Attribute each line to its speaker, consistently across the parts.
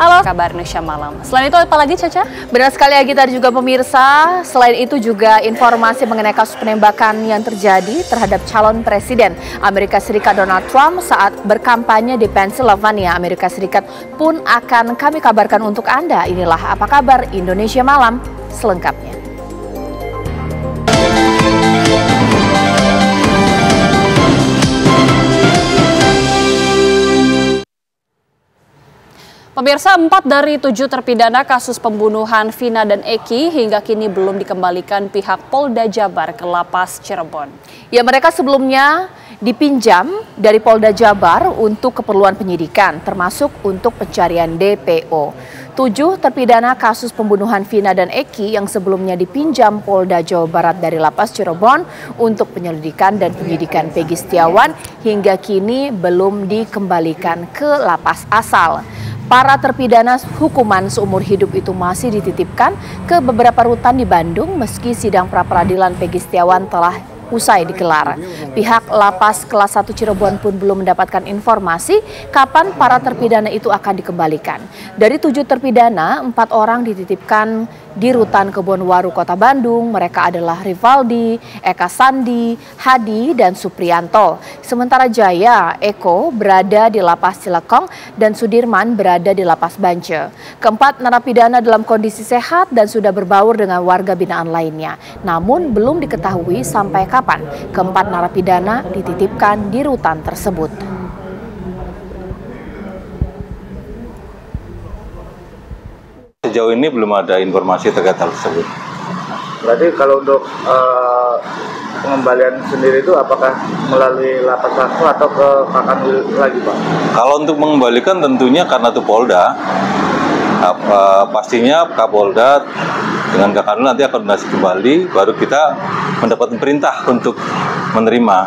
Speaker 1: Halo, kabar Indonesia Malam. Selain itu apa lagi, Caca?
Speaker 2: Benar sekali ya kita juga pemirsa. Selain itu juga informasi mengenai kasus penembakan yang terjadi terhadap calon presiden Amerika Serikat Donald Trump saat berkampanye di Pennsylvania, Amerika Serikat pun akan kami kabarkan untuk Anda. Inilah apa kabar Indonesia Malam selengkapnya.
Speaker 1: Pemirsa, 4 dari 7 terpidana kasus pembunuhan Vina dan Eki hingga kini belum dikembalikan pihak Polda Jabar ke Lapas Cirebon.
Speaker 2: Ya, mereka sebelumnya dipinjam dari Polda Jabar untuk keperluan penyidikan, termasuk untuk pencarian DPO. 7 terpidana kasus pembunuhan Vina dan Eki yang sebelumnya dipinjam Polda Jawa Barat dari Lapas Cirebon untuk penyelidikan dan penyidikan Peggy Setiawan hingga kini belum dikembalikan ke lapas asal. Para terpidana hukuman seumur hidup itu masih dititipkan ke beberapa rutan di Bandung meski sidang pra-peradilan Peggy Setiawan telah usai digelar. Pihak Lapas Kelas 1 Cirebon pun belum mendapatkan informasi kapan para terpidana itu akan dikembalikan. Dari 7 terpidana, 4 orang dititipkan di Rutan Kebonwaru Kota Bandung. Mereka adalah Rivaldi, Eka Sandi, Hadi, dan Suprianto. Sementara Jaya, Eko berada di Lapas Cilekong dan Sudirman berada di Lapas Bance. Keempat narapidana dalam kondisi sehat dan sudah berbaur dengan warga binaan lainnya. Namun belum diketahui sampai kapan keempat narapidana dititipkan di rutan tersebut.
Speaker 3: Sejauh ini belum ada informasi terkait hal tersebut.
Speaker 4: Berarti kalau untuk pengembalian sendiri itu apakah melalui lapas langsung atau ke Kakanwil lagi, Pak?
Speaker 3: Kalau untuk mengembalikan tentunya karena itu Polda, pastinya Kapolda dengan Kakanwil nanti akan koordinasi kembali, baru kita mendapat perintah untuk menerima.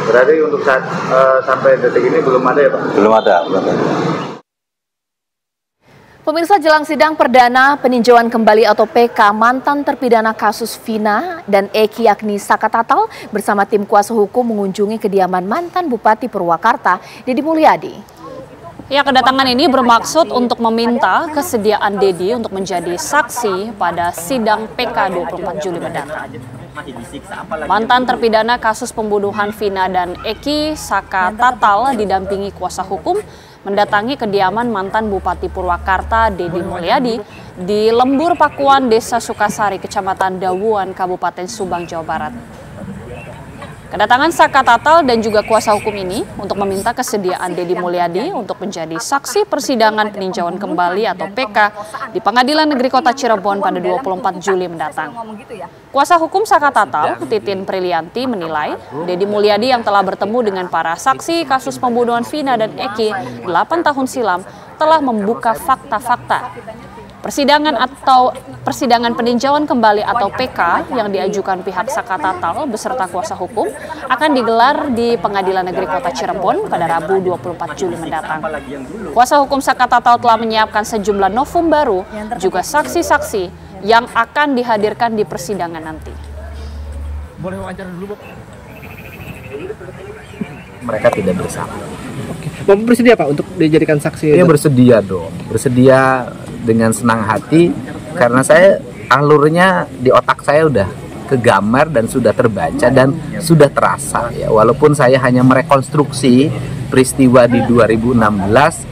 Speaker 4: Berarti untuk saat sampai detik ini belum ada ya, Pak?
Speaker 3: Belum ada.
Speaker 2: Pemirsa, jelang sidang perdana peninjauan kembali atau PK mantan terpidana kasus Vina dan Eki yakni Saka Tatal bersama tim kuasa hukum mengunjungi kediaman mantan Bupati Purwakarta, Dedi Mulyadi.
Speaker 1: Ya, kedatangan ini bermaksud untuk meminta kesediaan Dedi untuk menjadi saksi pada sidang PK 24 Juli mendatang. Mantan terpidana kasus pembunuhan Vina dan Eki, Saka Tatal didampingi kuasa hukum mendatangi kediaman mantan Bupati Purwakarta Dedi Mulyadi di Lembur Pakuan, Desa Sukasari, Kecamatan Dawuan, Kabupaten Subang, Jawa Barat. Kedatangan Saka Tatal dan juga kuasa hukum ini untuk meminta kesediaan Dedi Mulyadi untuk menjadi saksi persidangan peninjauan kembali atau PK di Pengadilan Negeri Kota Cirebon pada 24 Juli mendatang. Kuasa hukum Saka Tatal, Titin Prilianti, menilai Dedi Mulyadi yang telah bertemu dengan para saksi kasus pembunuhan Vina dan Eki 8 tahun silam telah membuka fakta-fakta. Persidangan peninjauan kembali atau PK yang diajukan pihak Saka Tatal beserta kuasa hukum akan digelar di Pengadilan Negeri Kota Cirebon pada Rabu 24 Juli mendatang. Kuasa hukum Saka Tatal telah menyiapkan sejumlah novum baru juga saksi-saksi yang akan dihadirkan di persidangan nanti.
Speaker 5: Boleh wawancara dulu, Bu?
Speaker 6: Mereka tidak bersalah.
Speaker 5: Bapak bersedia, Pak, untuk dijadikan saksi?
Speaker 6: Iya, bersedia dong. Bersedia dengan senang hati karena saya alurnya di otak saya udah kegambar dan sudah terbaca dan sudah terasa ya, walaupun saya hanya merekonstruksi peristiwa di 2016.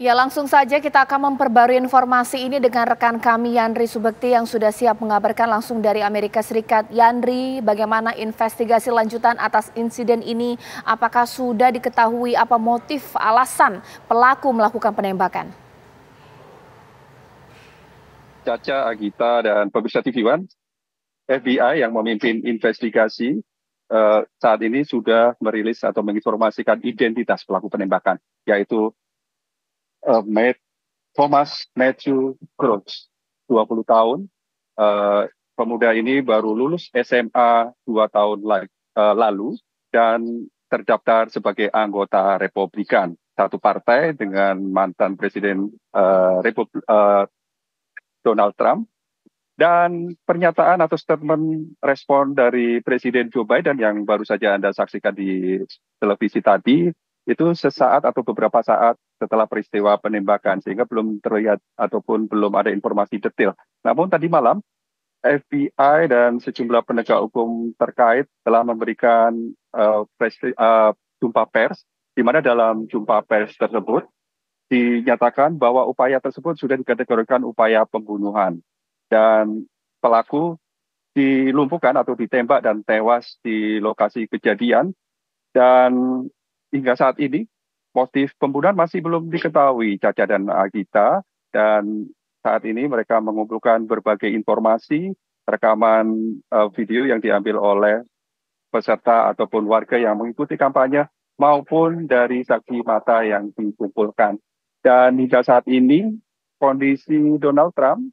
Speaker 2: Ya, langsung saja kita akan memperbarui informasi ini dengan rekan kami Yandri Subekti yang sudah siap mengabarkan langsung dari Amerika Serikat. Yandri, bagaimana investigasi lanjutan atas insiden ini? Apakah sudah diketahui apa motif alasan pelaku melakukan penembakan?
Speaker 7: Caca, Agita, dan pemirsa TV One, FBI yang memimpin investigasi saat ini sudah merilis atau menginformasikan identitas pelaku penembakan, yaitu Thomas Matthew Gross, 20 tahun. Pemuda ini baru lulus SMA 2 tahun lalu dan terdaftar sebagai anggota Republikan, satu partai dengan mantan Presiden Donald Trump. Dan pernyataan atau statement respon dari Presiden Joe Biden yang baru saja Anda saksikan di televisi tadi, itu sesaat atau beberapa saat setelah peristiwa penembakan, sehingga belum terlihat ataupun belum ada informasi detail. Namun tadi malam FBI dan sejumlah penegak hukum terkait telah memberikan jumpa pers, di mana dalam jumpa pers tersebut dinyatakan bahwa upaya tersebut sudah dikategorikan upaya pembunuhan dan pelaku dilumpuhkan atau ditembak dan tewas di lokasi kejadian. Dan hingga saat ini motif pembunuhan masih belum diketahui Caca dan Agita, dan saat ini mereka mengumpulkan berbagai informasi, rekaman video yang diambil oleh peserta ataupun warga yang mengikuti kampanye maupun dari saksi mata yang dikumpulkan. Dan hingga saat ini kondisi Donald Trump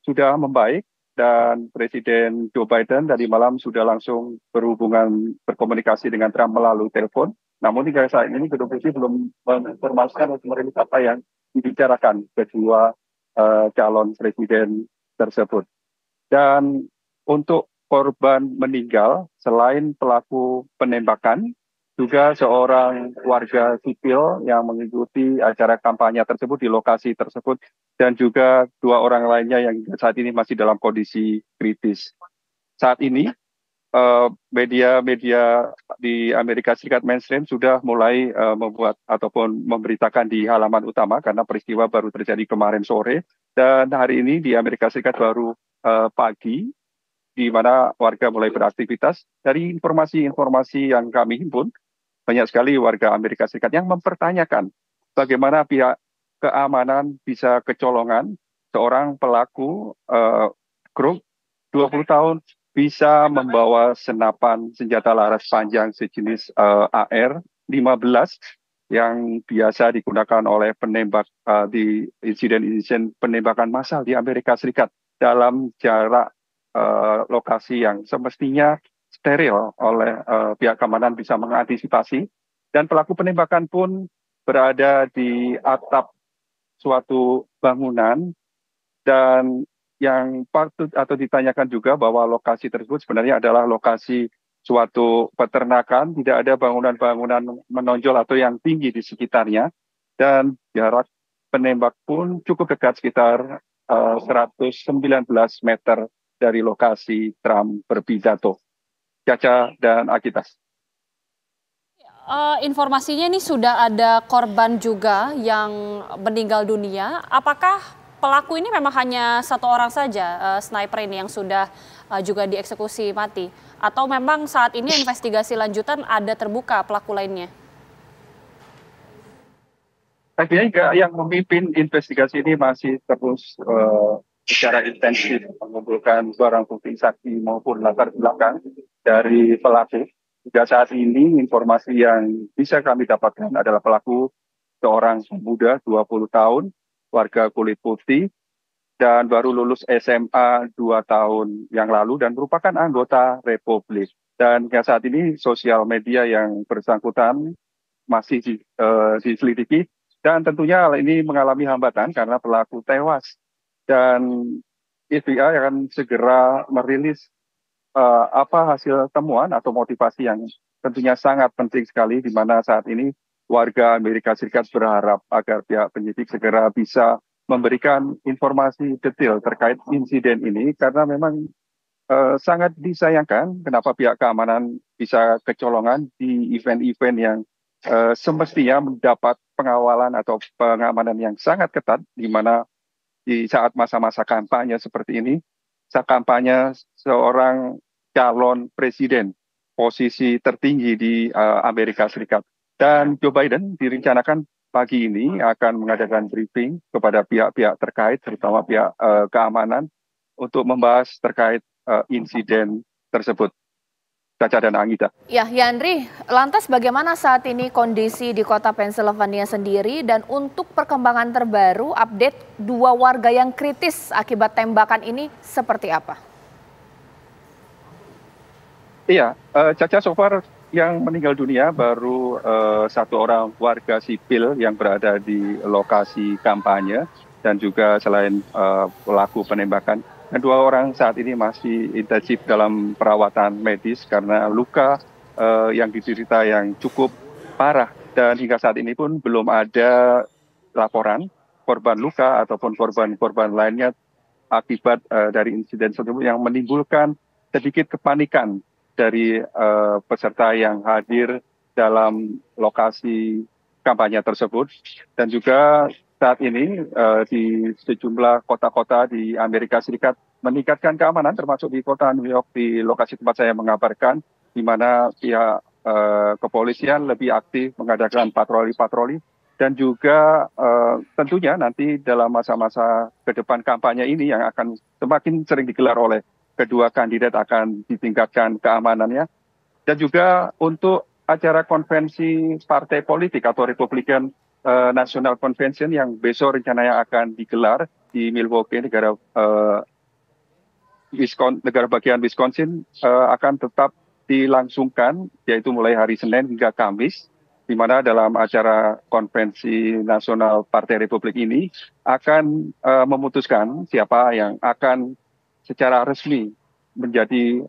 Speaker 7: sudah membaik dan Presiden Joe Biden tadi malam sudah langsung berkomunikasi dengan Trump melalui telepon. Namun hingga saat ini gedung putih belum menginformasikan atau merilis apa yang dibicarakan kedua calon presiden tersebut. Dan untuk korban meninggal, selain pelaku penembakan, juga seorang warga sipil yang mengikuti acara kampanye tersebut di lokasi tersebut, dan juga 2 orang lainnya yang saat ini masih dalam kondisi kritis. Saat ini media-media di Amerika Serikat mainstream sudah mulai membuat ataupun memberitakan di halaman utama karena peristiwa baru terjadi kemarin sore, dan hari ini di Amerika Serikat baru pagi, di mana warga mulai beraktivitas. Dari informasi-informasi yang kami himpun, banyak sekali warga Amerika Serikat yang mempertanyakan bagaimana pihak keamanan bisa kecolongan seorang pelaku grup 20 tahun bisa membawa senapan senjata laras panjang sejenis AR-15 yang biasa digunakan oleh penembak di insiden-insiden penembakan massal di Amerika Serikat dalam jarak lokasi yang semestinya steril oleh pihak keamanan bisa mengantisipasi. Dan pelaku penembakan pun berada di atap suatu bangunan, dan yang patut atau ditanyakan juga bahwa lokasi tersebut sebenarnya adalah lokasi suatu peternakan, tidak ada bangunan-bangunan menonjol atau yang tinggi di sekitarnya, dan jarak penembak pun cukup dekat, sekitar 119 meter dari lokasi Trump berpidato. Caca dan Akitas.
Speaker 1: Informasinya ini sudah ada korban juga yang meninggal dunia. Apakah pelaku ini memang hanya 1 orang saja, sniper ini yang sudah juga dieksekusi mati? Atau memang saat ini investigasi lanjutan ada terbuka pelaku lainnya?
Speaker 7: Akhirnya yang memimpin investigasi ini masih terus secara intensif mengumpulkan barang bukti, saksi maupun latar belakang dari pelaku. Hingga saat ini informasi yang bisa kami dapatkan adalah pelaku seorang pemuda 20 tahun, warga kulit putih, dan baru lulus SMA 2 tahun yang lalu dan merupakan anggota Republik. Dan hingga saat ini sosial media yang bersangkutan masih diselidiki, dan tentunya hal ini mengalami hambatan karena pelaku tewas. Dan FBI akan segera merilis apa hasil temuan atau motivasi yang tentunya sangat penting sekali, di mana saat ini warga Amerika Serikat berharap agar pihak penyidik segera bisa memberikan informasi detail terkait insiden ini, karena memang sangat disayangkan kenapa pihak keamanan bisa kecolongan di event-event yang semestinya mendapat pengawalan atau pengamanan yang sangat ketat, di mana di saat masa-masa kampanye seperti ini, saat kampanye seorang calon presiden, posisi tertinggi di Amerika Serikat. Dan Joe Biden direncanakan pagi ini akan mengadakan briefing kepada pihak-pihak terkait, terutama pihak keamanan, untuk membahas terkait insiden tersebut. Caca dan Anggita.
Speaker 2: Ya, Yandri, lantas bagaimana saat ini kondisi di kota Pennsylvania sendiri, dan untuk perkembangan terbaru update 2 warga yang kritis akibat tembakan ini seperti apa?
Speaker 7: Iya, Caca, so far yang meninggal dunia baru 1 orang warga sipil yang berada di lokasi kampanye, dan juga selain pelaku penembakan, dan 2 orang saat ini masih intensif dalam perawatan medis karena luka yang diderita yang cukup parah. dan hingga saat ini pun belum ada laporan korban luka ataupun korban-korban lainnya akibat dari insiden tersebut yang menimbulkan sedikit kepanikan dari peserta yang hadir dalam lokasi kampanye tersebut. Dan juga saat ini di sejumlah kota-kota di Amerika Serikat meningkatkan keamanan, termasuk di kota New York, di lokasi tempat saya mengabarkan, di mana pihak kepolisian lebih aktif mengadakan patroli-patroli. Dan juga tentunya nanti dalam masa-masa ke depan kampanye ini yang akan semakin sering digelar oleh kedua kandidat akan ditingkatkan keamanannya. Dan juga untuk acara konvensi partai politik atau Republican National Convention yang besok rencananya akan digelar di Milwaukee, negara bagian Wisconsin, akan tetap dilangsungkan, yaitu mulai hari Senin hingga Kamis, di mana dalam acara konvensi nasional Partai Republik ini akan memutuskan siapa yang akan secara resmi menjadi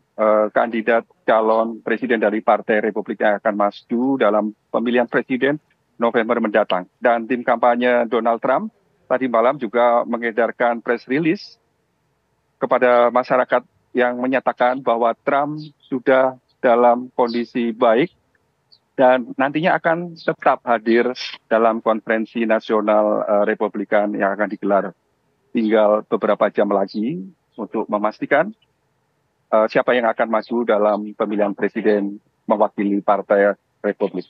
Speaker 7: kandidat calon presiden dari Partai Republik yang akan maju dalam pemilihan presiden November mendatang. Dan tim kampanye Donald Trump tadi malam juga mengedarkan press release kepada masyarakat yang menyatakan bahwa Trump sudah dalam kondisi baik dan nantinya akan tetap hadir dalam konferensi nasional Republikan yang akan digelar tinggal beberapa jam lagi untuk memastikan siapa yang akan maju dalam pemilihan presiden mewakili Partai Republik.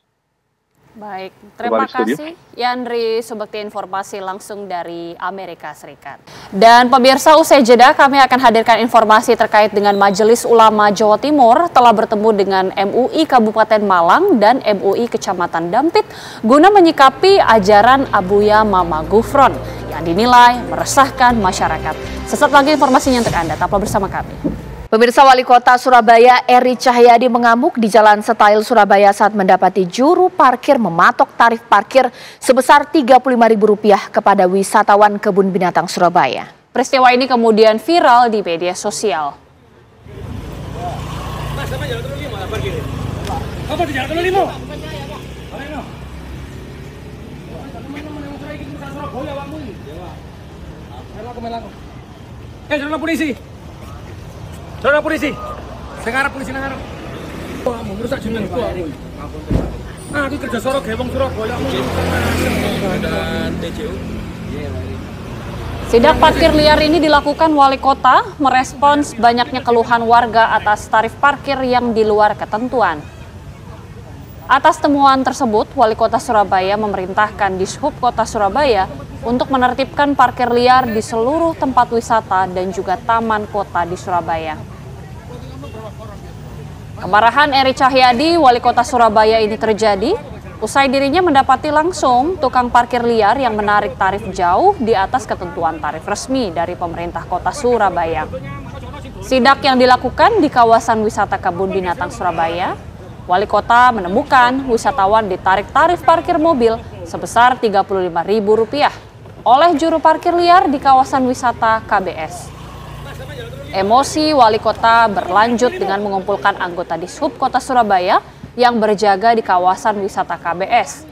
Speaker 1: Baik, terima kasih Yandri Subekti, informasi langsung dari Amerika Serikat. Dan pemirsa, usai jeda kami akan hadirkan informasi terkait dengan Majelis Ulama Jawa Timur telah bertemu dengan MUI Kabupaten Malang dan MUI Kecamatan Dampit guna menyikapi ajaran Abuya Mama Gufron yang dinilai meresahkan masyarakat. Sesaat lagi informasinya untuk Anda, tetaplah bersama kami.
Speaker 2: Pemirsa, Wali Kota Surabaya Eri Cahyadi mengamuk di Jalan Style Surabaya saat mendapati juru parkir mematok tarif parkir sebesar Rp35.000 kepada wisatawan Kebun Binatang Surabaya.
Speaker 1: Peristiwa ini kemudian viral di media sosial.
Speaker 8: Saudara polisi, sekarang polisi ngarep. Wah, merusak jeneng gua. Ah, iki kerja soro gewong Surabaya. Dan TJU.
Speaker 1: Sidak parkir liar ini dilakukan Wali Kota merespons banyaknya keluhan warga atas tarif parkir yang di luar ketentuan. Atas temuan tersebut, Wali Kota Surabaya memerintahkan Dishub Kota Surabaya untuk menertibkan parkir liar di seluruh tempat wisata dan juga taman kota di Surabaya. Kemarahan Eri Cahyadi, Wali Kota Surabaya ini terjadi usai dirinya mendapati langsung tukang parkir liar yang menarik tarif jauh di atas ketentuan tarif resmi dari pemerintah Kota Surabaya. Sidak yang dilakukan di kawasan wisata Kebun Binatang Surabaya, Wali Kota menemukan wisatawan ditarik tarif parkir mobil sebesar Rp35.000 oleh juru parkir liar di kawasan wisata KBS. Emosi Wali Kota berlanjut dengan mengumpulkan anggota Dishub Kota Surabaya yang berjaga di kawasan wisata KBS.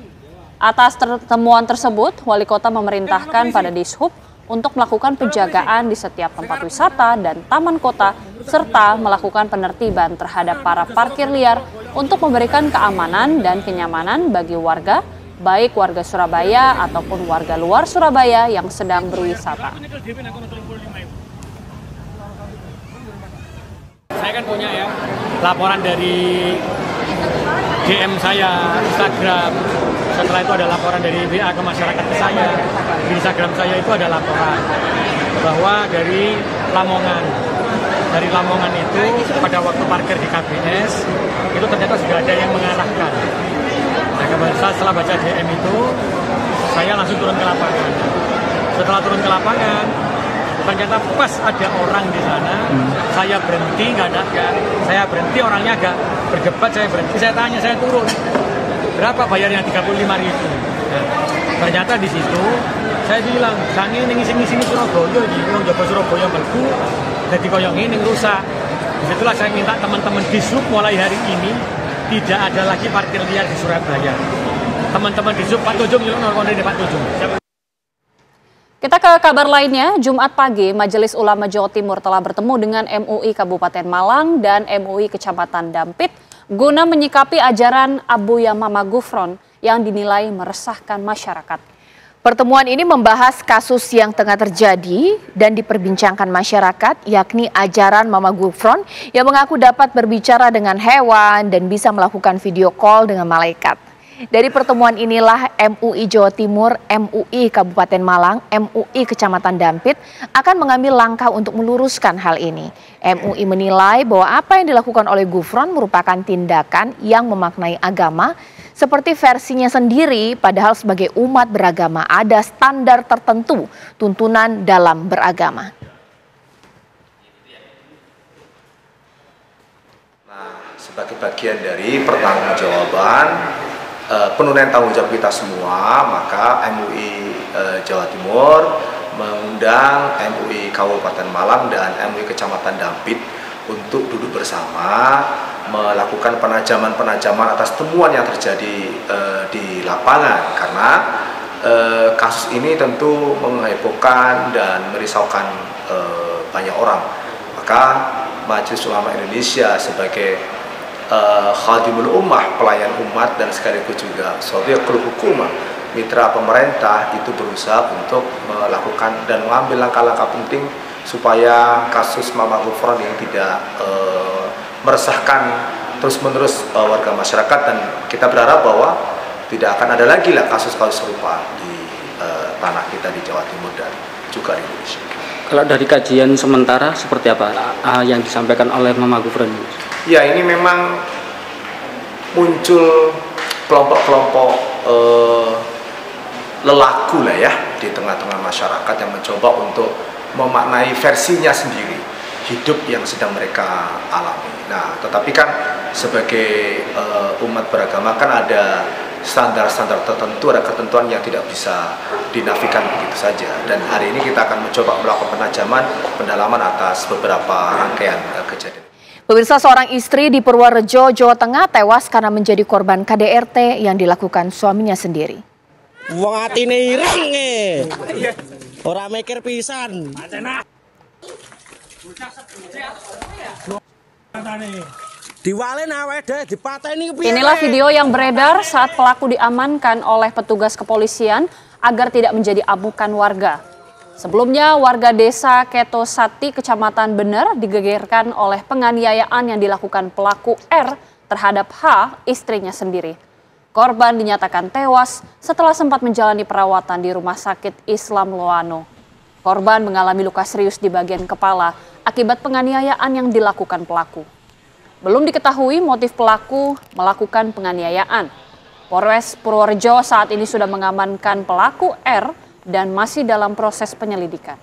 Speaker 1: Atas temuan tersebut, Wali Kota memerintahkan pada Dishub untuk melakukan penjagaan di setiap tempat wisata dan taman kota, serta melakukan penertiban terhadap para parkir liar untuk memberikan keamanan dan kenyamanan bagi warga, baik warga Surabaya ataupun warga luar Surabaya yang sedang berwisata.
Speaker 8: Saya kan punya ya laporan dari DM saya, Instagram. Setelah itu ada laporan dari WA ke masyarakat ke saya. Di Instagram saya itu ada laporan bahwa dari Lamongan. Dari Lamongan itu pada waktu parkir di KBS itu ternyata sudah ada yang mengarahkan. Nah, setelah baca DM itu, saya langsung turun ke lapangan. Setelah turun ke lapangan, ternyata pas ada orang di sana, saya berhenti, saya berhenti, orangnya agak berdebat, saya berhenti, saya tanya, saya turun. Berapa bayarnya? 35.000. Nah, ternyata di situ, saya bilang, jangan ini ngisi Surabaya, yang Jawa Surabaya melbu, jadi koyong ini rusak. Disitulah saya minta teman-teman Dishub mulai hari ini, tidak ada lagi parkir liar di Surabaya. teman-teman di Pak Tujung yuk nonton di Pak Tujung.
Speaker 1: Kita ke kabar lainnya, Jumat pagi Majelis Ulama Jawa Timur telah bertemu dengan MUI Kabupaten Malang dan MUI Kecamatan Dampit guna menyikapi ajaran Abu Yamamah Gufron yang dinilai meresahkan masyarakat.
Speaker 2: Pertemuan ini membahas kasus yang tengah terjadi dan diperbincangkan masyarakat, yakni ajaran Mama Gufron yang mengaku dapat berbicara dengan hewan dan bisa melakukan video call dengan malaikat. Dari pertemuan inilah MUI Jawa Timur, MUI Kabupaten Malang, MUI Kecamatan Dampit akan mengambil langkah untuk meluruskan hal ini. MUI menilai bahwa apa yang dilakukan oleh Gufron merupakan tindakan yang memaknai agama seperti versinya sendiri, padahal sebagai umat beragama ada standar tertentu tuntunan dalam beragama.
Speaker 9: Nah, sebagai bagian dari pertanggungjawaban penunaian tanggung jawab kita semua, maka MUI Jawa Timur mengundang MUI Kabupaten Malang dan MUI Kecamatan Dampit untuk duduk bersama melakukan penajaman atas temuan yang terjadi di lapangan, karena kasus ini tentu menghebohkan dan merisaukan banyak orang. Maka Majelis Ulama Indonesia sebagai khadimul ummah, pelayan umat, dan sekaligus juga sadiqul hukumah, mitra pemerintah, itu berusaha untuk melakukan dan mengambil langkah-langkah penting supaya kasus Mama Gufron yang tidak meresahkan terus-menerus warga masyarakat, dan kita berharap bahwa tidak akan ada lagi lah kasus-kasus serupa di tanah kita di Jawa Timur dan juga di Indonesia.
Speaker 10: Kalau dari kajian sementara seperti apa yang disampaikan oleh Mama Gufron?
Speaker 9: Ya, ini memang muncul kelompok-kelompok lelaku lah ya di tengah-tengah masyarakat yang mencoba untuk memaknai versinya sendiri hidup yang sedang mereka alami. Nah, tetapi kan sebagai umat beragama kan ada standar-standar tertentu, ada ketentuan yang tidak bisa dinafikan begitu saja. Dan hari ini kita akan mencoba melakukan penajaman, pendalaman atas beberapa rangkaian kejadian.
Speaker 2: Pemirsa, seorang istri di Purworejo, Jawa Tengah tewas karena menjadi korban KDRT yang dilakukan suaminya sendiri.
Speaker 11: Wong atine ireng ora mikir pisan.
Speaker 1: Inilah video yang beredar saat pelaku diamankan oleh petugas kepolisian agar tidak menjadi amukan warga. Sebelumnya, warga desa Ketosati, Kecamatan Bener, digegerkan oleh penganiayaan yang dilakukan pelaku R terhadap H, istrinya sendiri. Korban dinyatakan tewas setelah sempat menjalani perawatan di Rumah Sakit Islam Loano. Korban mengalami luka serius di bagian kepala akibat penganiayaan yang dilakukan pelaku. Belum diketahui motif pelaku melakukan penganiayaan. Polres Purworejo saat ini sudah mengamankan pelaku R dan masih dalam proses penyelidikan.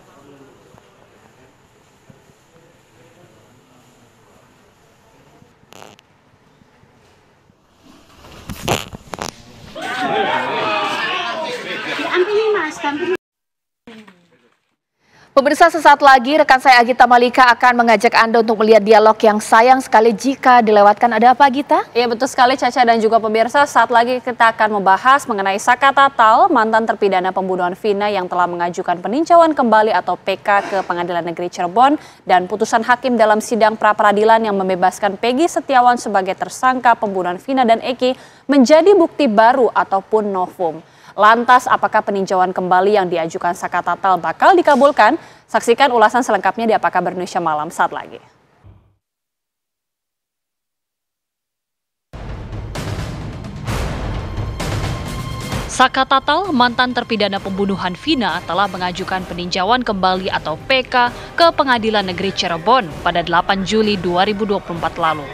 Speaker 2: Pemirsa, sesaat lagi rekan saya Agita Malika akan mengajak Anda untuk melihat dialog yang sayang sekali jika dilewatkan. Ada apa, Agita?
Speaker 1: Iya, betul sekali Caca dan juga pemirsa. Saat lagi kita akan membahas mengenai Saka Tatal, mantan terpidana pembunuhan Vina yang telah mengajukan peninjauan kembali atau PK ke Pengadilan Negeri Cirebon, dan putusan hakim dalam sidang pra-peradilan yang membebaskan Peggy Setiawan sebagai tersangka pembunuhan Vina dan Eki menjadi bukti baru ataupun novum. Lantas, apakah peninjauan kembali yang diajukan Saka Tatal bakal dikabulkan? Saksikan ulasan selengkapnya di Apa Kabar Indonesia Malam saat lagi. Saka Tatal, mantan terpidana pembunuhan Vina, telah mengajukan peninjauan kembali atau PK ke Pengadilan Negeri Cirebon pada 8 Juli 2024 lalu.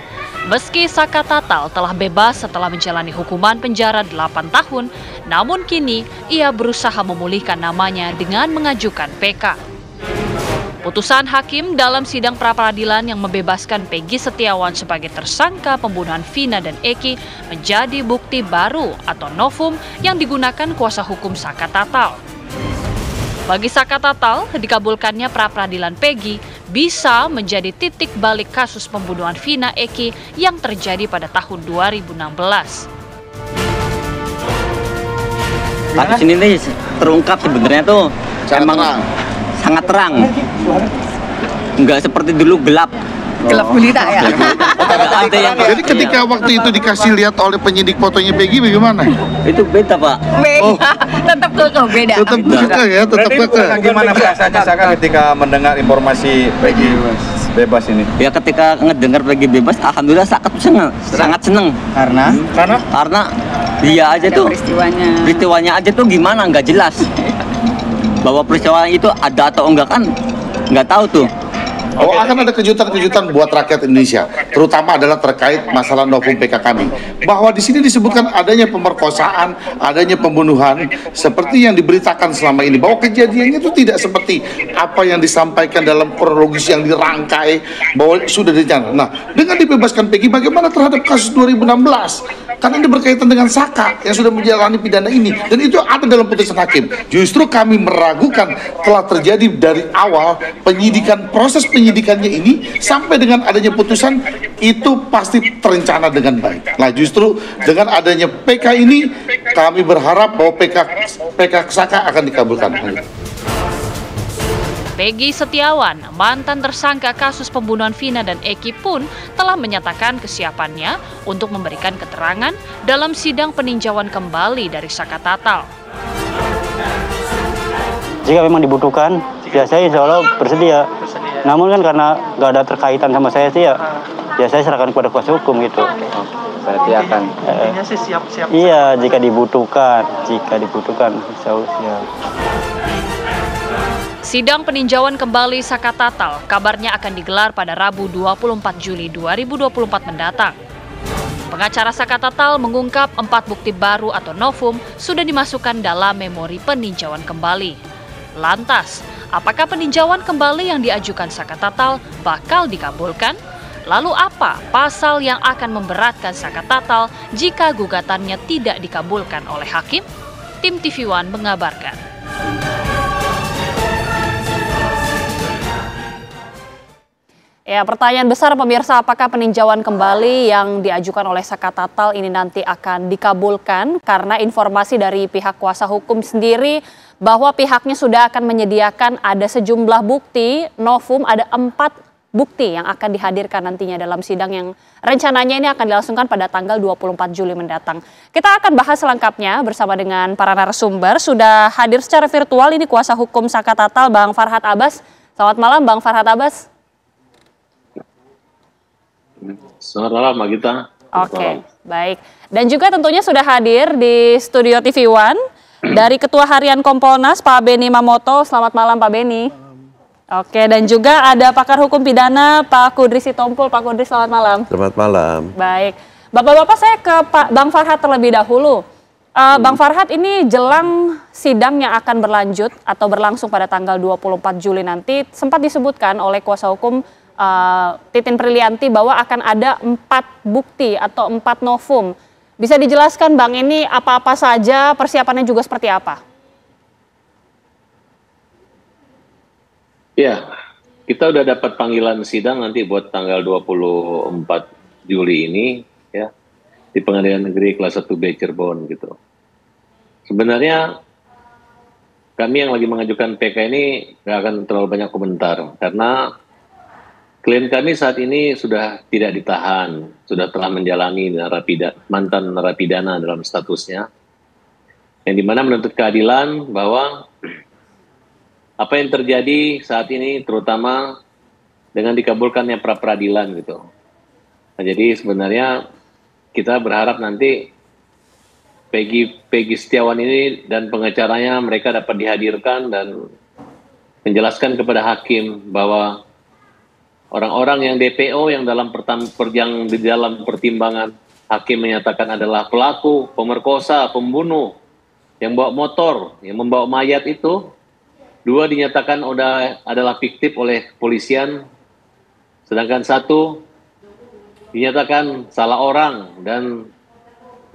Speaker 1: Meski Saka Tatal telah bebas setelah menjalani hukuman penjara 8 tahun, namun kini ia berusaha memulihkan namanya dengan mengajukan PK. Putusan hakim dalam sidang pra-peradilan yang membebaskan Peggy Setiawan sebagai tersangka pembunuhan Vina dan Eki menjadi bukti baru atau novum yang digunakan kuasa hukum Saka Tatal. Bagi Saka Tatal, dikabulkannya pra-peradilan Peggy bisa menjadi titik balik kasus pembunuhan Vina Eki yang terjadi pada tahun 2016.
Speaker 12: Kasus ini nih terungkap sebenarnya tuh sangat terang. Nggak seperti dulu gelap.
Speaker 13: Gelap gulita ya.
Speaker 14: Jadi ketika waktu itu dikasih lihat oleh penyidik fotonya Peggy bagaimana?
Speaker 12: Itu beda, Pak.
Speaker 13: Beda. Tetap kekeh beda.
Speaker 14: Tetap kekeh ya, tetap kekeh.
Speaker 15: Gimana perasaannya Saka ketika mendengar informasi Peggy bebas ini?
Speaker 12: Ya ketika ngedengar Peggy bebas, alhamdulillah sangat seneng.
Speaker 15: Karena
Speaker 12: dia aja tuh
Speaker 13: peristiwanya
Speaker 12: aja tuh gimana nggak jelas. Bahwa peristiwa itu ada atau enggak kan nggak tahu tuh.
Speaker 14: Oh, akan ada kejutan-kejutan buat rakyat Indonesia, terutama adalah terkait masalah novum PK kami. Bahwa di sini disebutkan adanya pemerkosaan, adanya pembunuhan, seperti yang diberitakan selama ini. Bahwa kejadiannya itu tidak seperti apa yang disampaikan dalam kronologis yang dirangkai, bahwa sudah direncanakan. Nah, dengan dibebaskan Peggy, bagaimana terhadap kasus 2016? Karena ini berkaitan dengan Saka yang sudah menjalani pidana ini, dan itu ada dalam putusan hakim. Justru kami meragukan telah terjadi dari awal proses penyidikannya ini sampai dengan adanya putusan itu pasti terencana dengan baik. Nah, justru dengan adanya PK ini kami berharap bahwa PK Saka akan dikabulkan.
Speaker 1: Peggy Setiawan, mantan tersangka kasus pembunuhan Vina dan Eki pun telah menyatakan kesiapannya untuk memberikan keterangan dalam sidang peninjauan kembali dari Saka Tatal.
Speaker 16: Jika memang dibutuhkan, ya saya insya Allah bersedia. Namun kan karena nggak ada terkaitan sama saya sih ya saya serahkan kepada kuasa hukum gitu.
Speaker 15: Berarti akan.
Speaker 16: Siap-siap. Iya, jika dibutuhkan, insya Allah siap.
Speaker 1: Sidang peninjauan kembali Saka Tatal kabarnya akan digelar pada Rabu 24 Juli 2024 mendatang. Pengacara Saka Tatal mengungkap 4 bukti baru atau novum sudah dimasukkan dalam memori peninjauan kembali. Lantas, apakah peninjauan kembali yang diajukan Saka Tatal bakal dikabulkan? Lalu apa pasal yang akan memberatkan Saka Tatal jika gugatannya tidak dikabulkan oleh hakim? Tim TV One mengabarkan. Ya, pertanyaan besar pemirsa, apakah peninjauan kembali yang diajukan oleh Saka Tatal ini nanti akan dikabulkan? Karena informasi dari pihak kuasa hukum sendiri bahwa pihaknya sudah akan menyediakan ada sejumlah bukti, novum ada 4 bukti yang akan dihadirkan nantinya dalam sidang yang rencananya ini akan dilangsungkan pada tanggal 24 Juli mendatang. Kita akan bahas selengkapnya bersama dengan para narasumber. Sudah hadir secara virtual ini kuasa hukum Saka Tatal, Bang Farhad Abbas. Selamat malam Bang Farhad Abbas.
Speaker 17: Selamat malam, Mbak Gita.
Speaker 1: Oke, baik. Dan juga tentunya sudah hadir di studio TV One dari Ketua Harian Kompolnas, Pak Beni Mamoto. Selamat malam, Pak Beni. Oke, dan juga ada pakar hukum pidana, Pak Kudri Sitompul. Pak Kudri, selamat malam.
Speaker 18: Selamat malam.
Speaker 1: Baik. Bapak-bapak, saya ke Bang Farhad terlebih dahulu. Bang Farhad, ini jelang sidang yang akan berlanjut atau berlangsung pada tanggal 24 Juli nanti, sempat disebutkan oleh kuasa hukum Titin Prilianti bahwa akan ada 4 bukti atau 4 novum. Bisa dijelaskan Bang, ini apa-apa saja, persiapannya juga seperti apa?
Speaker 17: Ya, kita udah dapat panggilan sidang nanti buat tanggal 24 Juli ini ya di Pengadilan Negeri Kelas 1B Cirebon gitu. Sebenarnya kami yang lagi mengajukan PK ini nggak akan terlalu banyak komentar karena klien kami saat ini sudah tidak ditahan, sudah telah menjalani mantan narapidana dalam statusnya, yang dimana menuntut keadilan bahwa apa yang terjadi saat ini terutama dengan dikabulkannya pra-peradilan gitu. Nah, jadi sebenarnya kita berharap nanti Peggy Setiawan ini dan pengacaranya mereka dapat dihadirkan dan menjelaskan kepada hakim bahwa orang-orang yang DPO yang di dalam pertimbangan hakim menyatakan adalah pelaku, pemerkosa, pembunuh, yang bawa motor, yang membawa mayat itu, 2 dinyatakan adalah fiktif oleh polisian, sedangkan 1 dinyatakan salah orang dan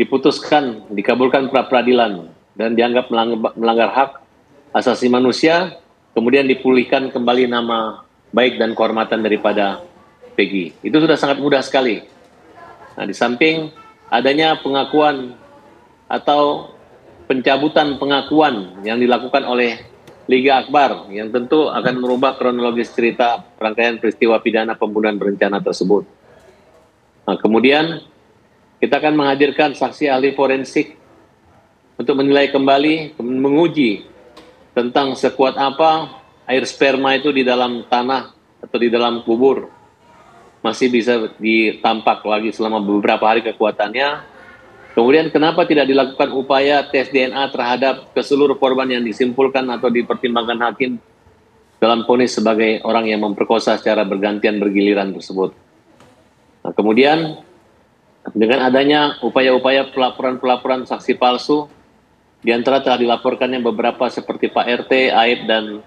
Speaker 17: diputuskan, dikabulkan pra-peradilan dan dianggap melanggar hak asasi manusia, kemudian dipulihkan kembali nama baik dan kehormatan daripada Peggy. Itu sudah sangat mudah sekali. Nah, di samping adanya pengakuan atau pencabutan pengakuan yang dilakukan oleh Liga Akbar yang tentu akan merubah kronologis cerita rangkaian peristiwa pidana pembunuhan berencana tersebut. Nah, kemudian kita akan menghadirkan saksi ahli forensik untuk menilai kembali, menguji tentang sekuat apa air sperma itu di dalam tanah atau di dalam kubur masih bisa ditampak lagi selama beberapa hari kekuatannya. Kemudian kenapa tidak dilakukan upaya tes DNA terhadap keseluruh korban yang disimpulkan atau dipertimbangkan hakim dalam vonis sebagai orang yang memperkosa secara bergantian bergiliran tersebut. Nah, kemudian dengan adanya upaya-upaya pelaporan-pelaporan saksi palsu, di antara telah dilaporkannya beberapa seperti Pak RT, Aib, dan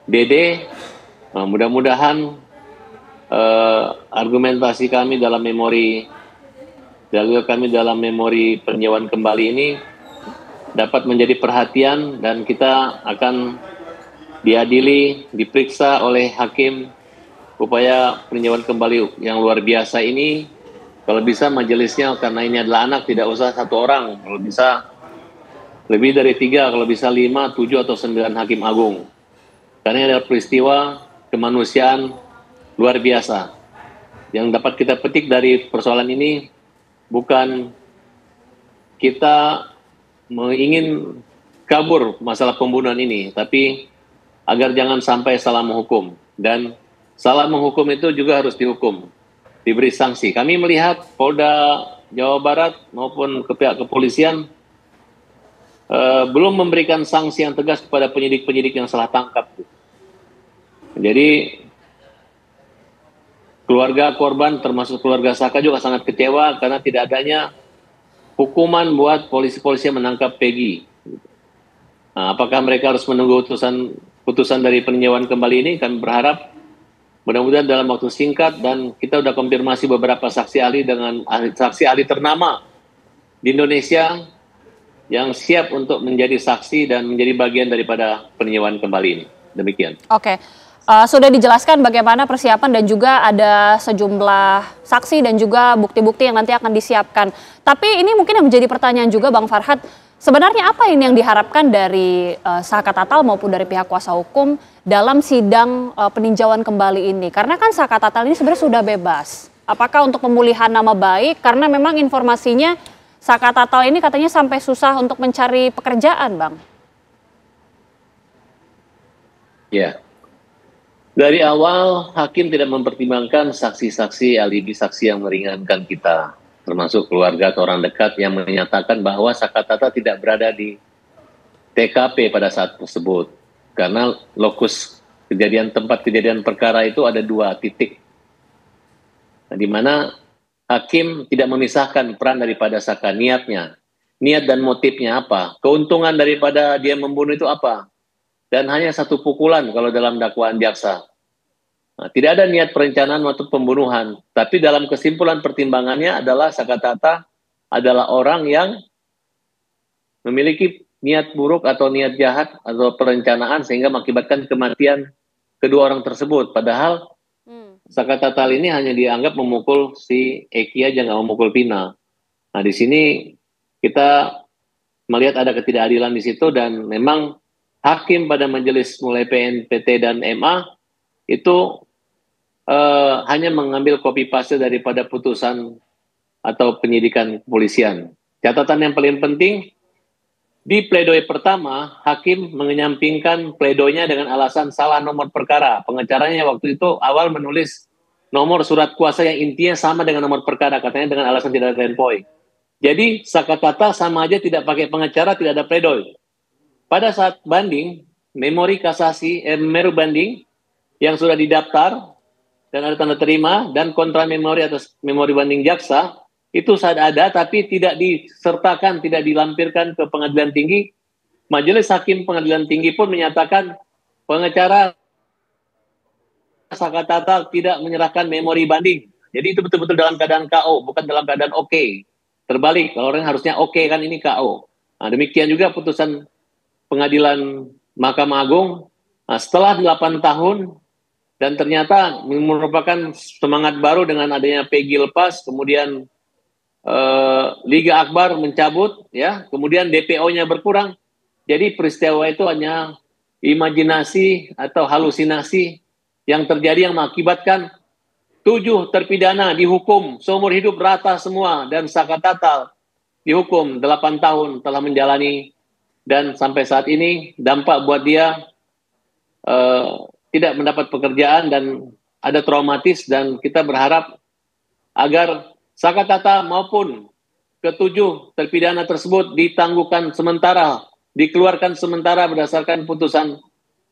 Speaker 17: Dede. Mudah-mudahan argumentasi kami dalam memori, dalil kami dalam memori peninjauan kembali ini dapat menjadi perhatian dan kita akan diadili, diperiksa oleh hakim. Upaya peninjauan kembali yang luar biasa ini, kalau bisa majelisnya, karena ini adalah anak, tidak usah 1 orang, kalau bisa lebih dari 3, kalau bisa 5, 7, atau 9 hakim agung. Karena ini adalah peristiwa kemanusiaan luar biasa. Yang dapat kita petik dari persoalan ini, bukan kita ingin kabur masalah pembunuhan ini, tapi agar jangan sampai salah menghukum. Dan salah menghukum itu juga harus dihukum, diberi sanksi. Kami melihat Polda Jawa Barat maupun ke pihak kepolisian belum memberikan sanksi yang tegas kepada penyidik-penyidik yang salah tangkap. Jadi keluarga korban termasuk keluarga Saka juga sangat kecewa karena tidak adanya hukuman buat polisi-polisi yang menangkap Peggy. Nah, apakah mereka harus menunggu putusan dari peninjauan kembali ini? Kami berharap mudah-mudahan dalam waktu singkat, dan kita sudah konfirmasi beberapa saksi ahli dengan saksi ahli ternama di Indonesia yang siap untuk menjadi saksi dan menjadi bagian daripada peninjauan kembali ini. Demikian.
Speaker 1: Oke. Sudah dijelaskan bagaimana persiapan dan juga ada sejumlah saksi dan juga bukti-bukti yang nanti akan disiapkan. Tapi ini mungkin yang menjadi pertanyaan juga Bang Farhad, sebenarnya apa ini yang diharapkan dari Saka Tatal maupun dari pihak kuasa hukum dalam sidang peninjauan kembali ini? Karena kan Saka Tatal ini sebenarnya sudah bebas. Apakah untuk pemulihan nama baik? Karena memang informasinya Saka Tatal ini katanya sampai susah untuk mencari pekerjaan, Bang.
Speaker 17: Ya. Dari awal, hakim tidak mempertimbangkan saksi-saksi alibi saksi yang meringankan kita, termasuk keluarga atau orang dekat yang menyatakan bahwa Saka Tatal tidak berada di TKP pada saat tersebut. Karena lokus kejadian, tempat kejadian perkara itu ada 2 titik. Nah, di mana hakim tidak memisahkan peran daripada Saka, niatnya. Niat dan motifnya apa? Keuntungan daripada dia membunuh itu apa? Dan hanya 1 pukulan kalau dalam dakwaan jaksa. Nah, tidak ada niat perencanaan atau pembunuhan. Tapi dalam kesimpulan pertimbangannya adalah Saka Tatal adalah orang yang memiliki niat buruk atau niat jahat atau perencanaan sehingga mengakibatkan kematian kedua orang tersebut. Padahal Saka Tatal ini hanya dianggap memukul si Eki aja, nggak memukul Vina. Nah, di sini kita melihat ada ketidakadilan di situ, dan memang hakim pada majelis mulai PNPT dan MA itu hanya mengambil copy paste daripada putusan atau penyidikan kepolisian. Catatan yang paling penting, di pledoi pertama, hakim menyampingkan pledoinya dengan alasan salah nomor perkara. Pengacaranya waktu itu awal menulis nomor surat kuasa yang intinya sama dengan nomor perkara, katanya dengan alasan tidak ada endpoint. Jadi Saka Tatal sama aja tidak pakai pengacara, tidak ada pledoi. Pada saat banding, memori kasasi, memori banding yang sudah didaftar dan ada tanda terima, dan kontra memori atas memori banding jaksa, itu saat ada tapi tidak disertakan, tidak dilampirkan ke pengadilan tinggi. Majelis Hakim Pengadilan Tinggi pun menyatakan pengacara Saka Tatal tidak menyerahkan memori banding. Jadi itu betul-betul dalam keadaan KO, bukan dalam keadaan oke. Terbalik, kalau orang harusnya oke, kan ini KO. Nah, demikian juga putusan pengadilan Mahkamah Agung. Nah, setelah 8 tahun, dan ternyata merupakan semangat baru dengan adanya Peggy lepas, kemudian Liga Akbar mencabut, ya, kemudian DPO-nya berkurang. Jadi peristiwa itu hanya imajinasi atau halusinasi yang terjadi yang mengakibatkan 7 terpidana dihukum seumur hidup rata semua, dan Saka Tatal dihukum 8 tahun telah menjalani, dan sampai saat ini dampak buat dia tidak mendapat pekerjaan dan ada traumatis, dan kita berharap agar Saka Tatal maupun ke-7 terpidana tersebut ditangguhkan sementara, dikeluarkan sementara berdasarkan putusan,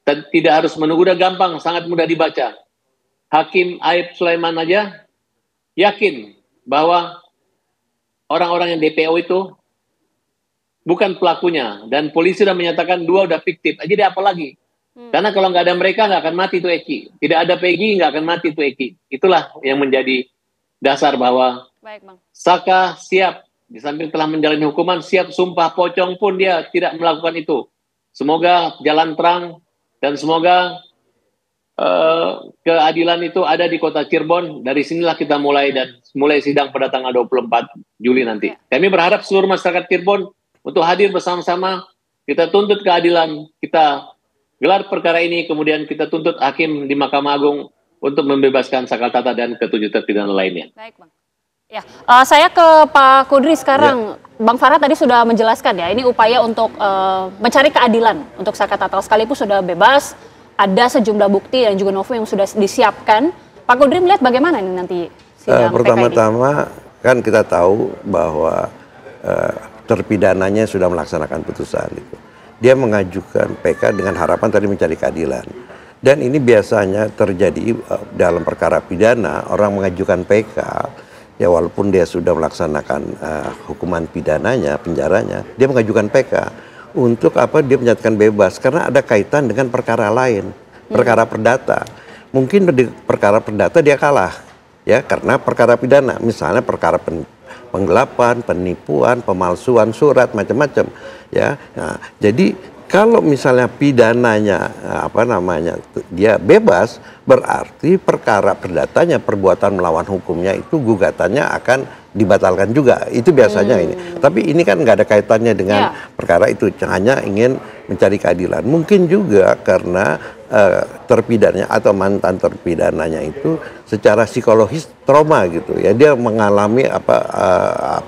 Speaker 17: dan tidak harus menunggu. Udah gampang, sangat mudah dibaca. Hakim Aib Sulaiman aja yakin bahwa orang-orang yang DPO itu bukan pelakunya, dan polisi sudah menyatakan 2 udah fiktif. Jadi apa lagi? Karena kalau nggak ada mereka nggak akan mati tuh Eki. Tidak ada Peggy nggak akan mati tuh Eki. Itulah yang menjadi dasar bahwa Saka siap, di samping telah menjalani hukuman, siap sumpah pocong pun dia tidak melakukan itu. Semoga jalan terang, dan semoga keadilan itu ada di kota Cirebon. Dari sinilah kita mulai sidang pada tanggal 24 Juli nanti. Kami berharap seluruh masyarakat Cirebon untuk hadir bersama-sama. Kita tuntut keadilan, kita gelar perkara ini, kemudian kita tuntut hakim di Mahkamah Agung untuk membebaskan Saka Tatal dan ke-7 terpidana lainnya.
Speaker 1: Baik, Bang. Ya, saya ke Pak Kudri sekarang. Ya. Bang Farhat tadi sudah menjelaskan ya, ini upaya untuk mencari keadilan untuk Saka Tatal, sekalipun sudah bebas. Ada sejumlah bukti dan juga novum yang sudah disiapkan. Pak Kudri melihat bagaimana ini nanti sidang PK ini?
Speaker 18: Pertama-tama kan kita tahu bahwa terpidananya sudah melaksanakan putusan itu. Dia mengajukan PK dengan harapan tadi mencari keadilan. Dan ini biasanya terjadi dalam perkara pidana, orang mengajukan PK, ya walaupun dia sudah melaksanakan hukuman pidananya, penjaranya, dia mengajukan PK. Untuk apa? Dia menyatakan bebas karena ada kaitan dengan perkara lain, perkara perdata. Mungkin di perkara perdata dia kalah, ya karena perkara pidana, misalnya perkara penggelapan, penipuan, pemalsuan surat, macam-macam, ya. Nah, jadi kalau misalnya pidananya dia bebas, berarti perkara perdatanya, perbuatan melawan hukumnya itu gugatannya akan dibatalkan juga. Itu biasanya ini. Tapi ini kan nggak ada kaitannya dengan perkara itu, hanya ingin mencari keadilan. Mungkin juga karena terpidananya atau mantan terpidananya itu secara psikologis trauma gitu ya, dia mengalami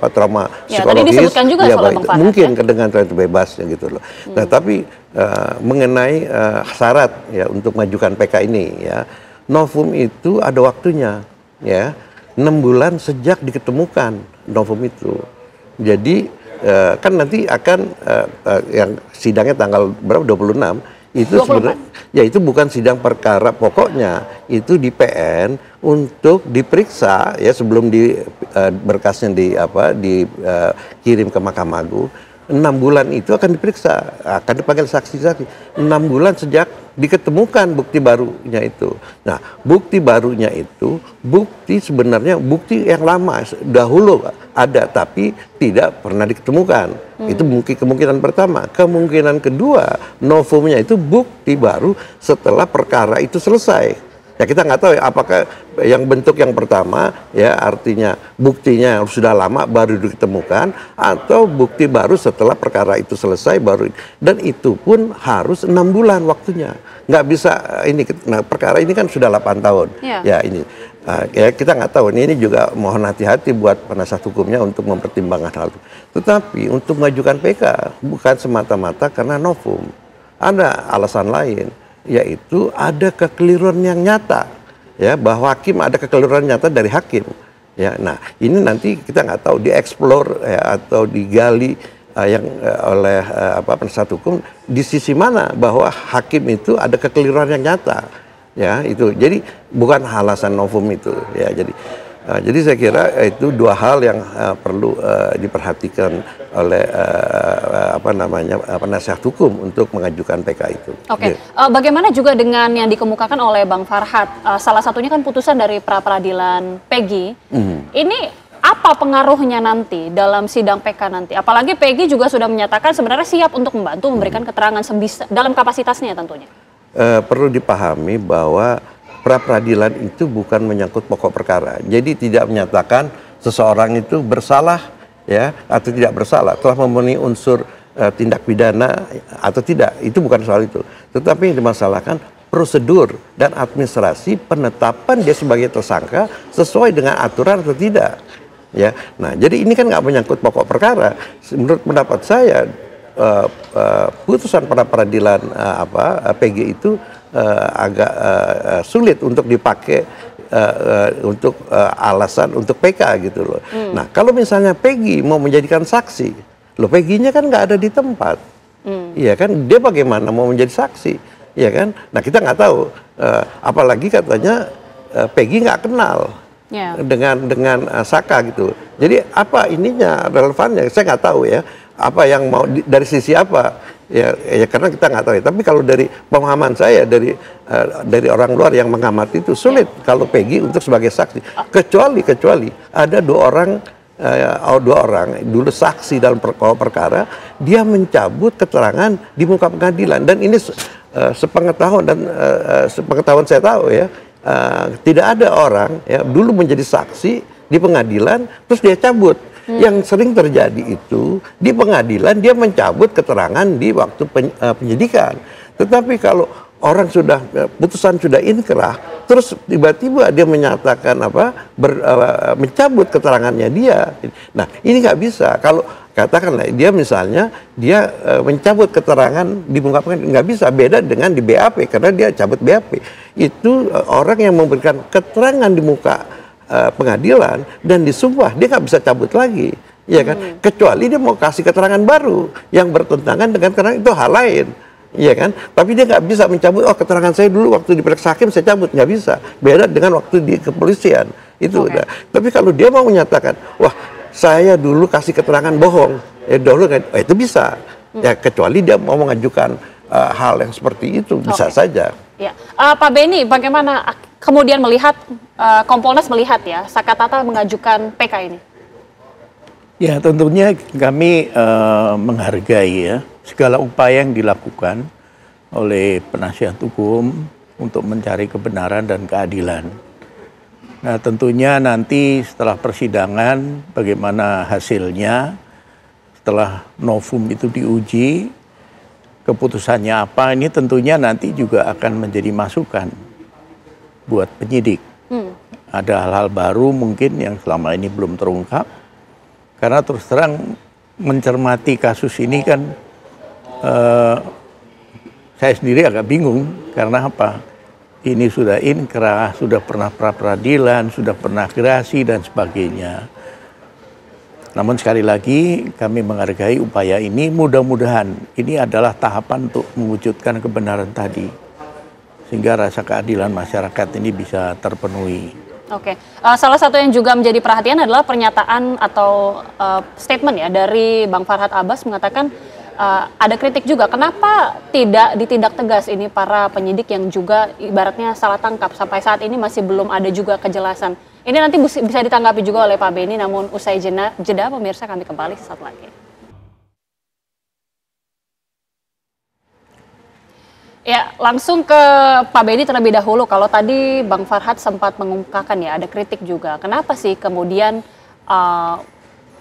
Speaker 18: trauma psikologis. Tadi disebutkan juga ya, soal mungkin dengan itu bebasnya gitu loh. Nah tapi mengenai syarat ya untuk mengajukan PK ini ya, novum itu ada waktunya ya, 6 bulan sejak diketemukan novum itu. Jadi kan nanti akan yang sidangnya tanggal berapa, 26 itu sebenarnya ya itu bukan sidang perkara pokoknya, itu di PN untuk diperiksa ya sebelum berkasnya dikirim ke Mahkamah Agung. 6 bulan itu akan diperiksa, akan dipanggil saksi-saksi. 6 bulan sejak diketemukan bukti barunya itu. Nah, bukti barunya itu bukti sebenarnya bukti yang lama dahulu ada tapi tidak pernah diketemukan. Itu mungkin kemungkinan pertama. Kemungkinan kedua, novumnya itu bukti baru setelah perkara itu selesai. Ya kita nggak tahu ya apakah yang bentuk yang pertama ya artinya buktinya sudah lama baru ditemukan, atau bukti baru setelah perkara itu selesai baru, dan itu pun harus 6 bulan waktunya. Nggak bisa ini, nah perkara ini kan sudah 8 tahun ya ini ya kita nggak tahu, ini juga mohon hati-hati buat penasihat hukumnya untuk mempertimbangkan hal itu. Tetapi untuk mengajukan PK bukan semata-mata karena novum, ada alasan lain, yaitu ada kekeliruan yang nyata ya, bahwa hakim ada kekeliruan nyata dari hakim ya. Nah ini nanti kita nggak tahu dieksplor ya, atau digali oleh penasihat hukum di sisi mana bahwa hakim itu ada kekeliruan yang nyata ya, itu jadi bukan alasan novum itu ya. Jadi saya kira itu dua hal yang perlu diperhatikan oleh penasihat hukum untuk mengajukan PK itu.
Speaker 1: Oke. Bagaimana juga dengan yang dikemukakan oleh Bang Farhat, salah satunya kan putusan dari pra peradilan Peggy. Ini apa pengaruhnya nanti dalam sidang PK nanti? Apalagi Peggy juga sudah menyatakan sebenarnya siap untuk membantu memberikan keterangan dalam kapasitasnya tentunya.
Speaker 18: Perlu dipahami bahwa pra peradilan itu bukan menyangkut pokok perkara. Jadi tidak menyatakan seseorang itu bersalah ya atau tidak bersalah, telah memenuhi unsur tindak pidana atau tidak, itu bukan soal itu. Tetapi yang dimasalahkan prosedur dan administrasi penetapan dia sebagai tersangka sesuai dengan aturan atau tidak. Ya, nah jadi ini kan nggak menyangkut pokok perkara. Menurut pendapat saya putusan pada peradilan PG itu agak sulit untuk dipakai untuk alasan untuk PK gitu loh. Nah kalau misalnya Peggy mau menjadikan saksi, loh Peggy-nya kan nggak ada di tempat, iya kan, dia bagaimana mau menjadi saksi, iya kan? Nah kita nggak tahu, apalagi katanya Peggy nggak kenal dengan Saka gitu. Jadi apa ininya relevannya? Saya nggak tahu ya. Apa yang mau dari sisi apa? Ya karena kita nggak tahu ya. Tapi kalau dari pemahaman saya dari orang luar yang mengamati itu sulit kalau Peggy untuk sebagai saksi. Kecuali ada dua orang dulu saksi dalam perkara, dia mencabut keterangan di muka pengadilan, dan ini sepengetahuan saya tahu ya. Tidak ada orang ya dulu menjadi saksi di pengadilan terus dia cabut. Yang sering terjadi itu di pengadilan dia mencabut keterangan di waktu penyidikan. Tetapi kalau orang sudah putusan sudah inkrah terus tiba-tiba dia menyatakan mencabut keterangannya dia. Nah ini nggak bisa. Kalau katakanlah dia misalnya dia mencabut keterangan di muka pengadilan, nggak bisa. Beda dengan di BAP karena dia cabut BAP. Itu orang yang memberikan keterangan di muka pengadilan dan disumpah, dia nggak bisa cabut lagi, ya kan? Kecuali dia mau kasih keterangan baru yang bertentangan dengan keterangan, itu hal lain, ya kan? Tapi dia nggak bisa mencabut, oh keterangan saya dulu waktu diperiksa hakim saya cabut, nggak bisa. Beda dengan waktu di kepolisian itu. Udah. Tapi kalau dia mau menyatakan, wah saya dulu kasih keterangan bohong, dulu kan, itu bisa. Ya kecuali dia mau mengajukan hal yang seperti itu, bisa saja.
Speaker 1: Ya, Pak Beni, bagaimana kemudian melihat Kompolnas melihat ya Saka Tatal mengajukan PK ini?
Speaker 19: Ya tentunya kami menghargai ya segala upaya yang dilakukan oleh penasihat hukum untuk mencari kebenaran dan keadilan. Nah tentunya nanti setelah persidangan bagaimana hasilnya, setelah novum itu diuji, keputusannya apa, ini tentunya nanti juga akan menjadi masukan buat penyidik. Ada hal-hal baru mungkin yang selama ini belum terungkap. Karena terus terang mencermati kasus ini kan saya sendiri agak bingung. Karena apa? Ini sudah inkrah, sudah pernah pra-peradilan, sudah pernah gerasi dan sebagainya. Namun sekali lagi kami menghargai upaya ini, mudah-mudahan ini adalah tahapan untuk mewujudkan kebenaran tadi. Sehingga rasa keadilan masyarakat ini bisa terpenuhi.
Speaker 1: Oke, salah satu yang juga menjadi perhatian adalah pernyataan atau statement ya dari Bang Farhad Abbas mengatakan ada kritik juga, kenapa tidak ditindak tegas ini para penyidik yang juga ibaratnya salah tangkap, sampai saat ini masih belum ada juga kejelasan. Ini nanti bisa ditanggapi juga oleh Pak Beni, namun usai jeda pemirsa kami kembali sesaat lagi. Ya, langsung ke Pak Beni terlebih dahulu. Kalau tadi Bang Farhad sempat mengungkapkan ya ada kritik juga. Kenapa sih kemudian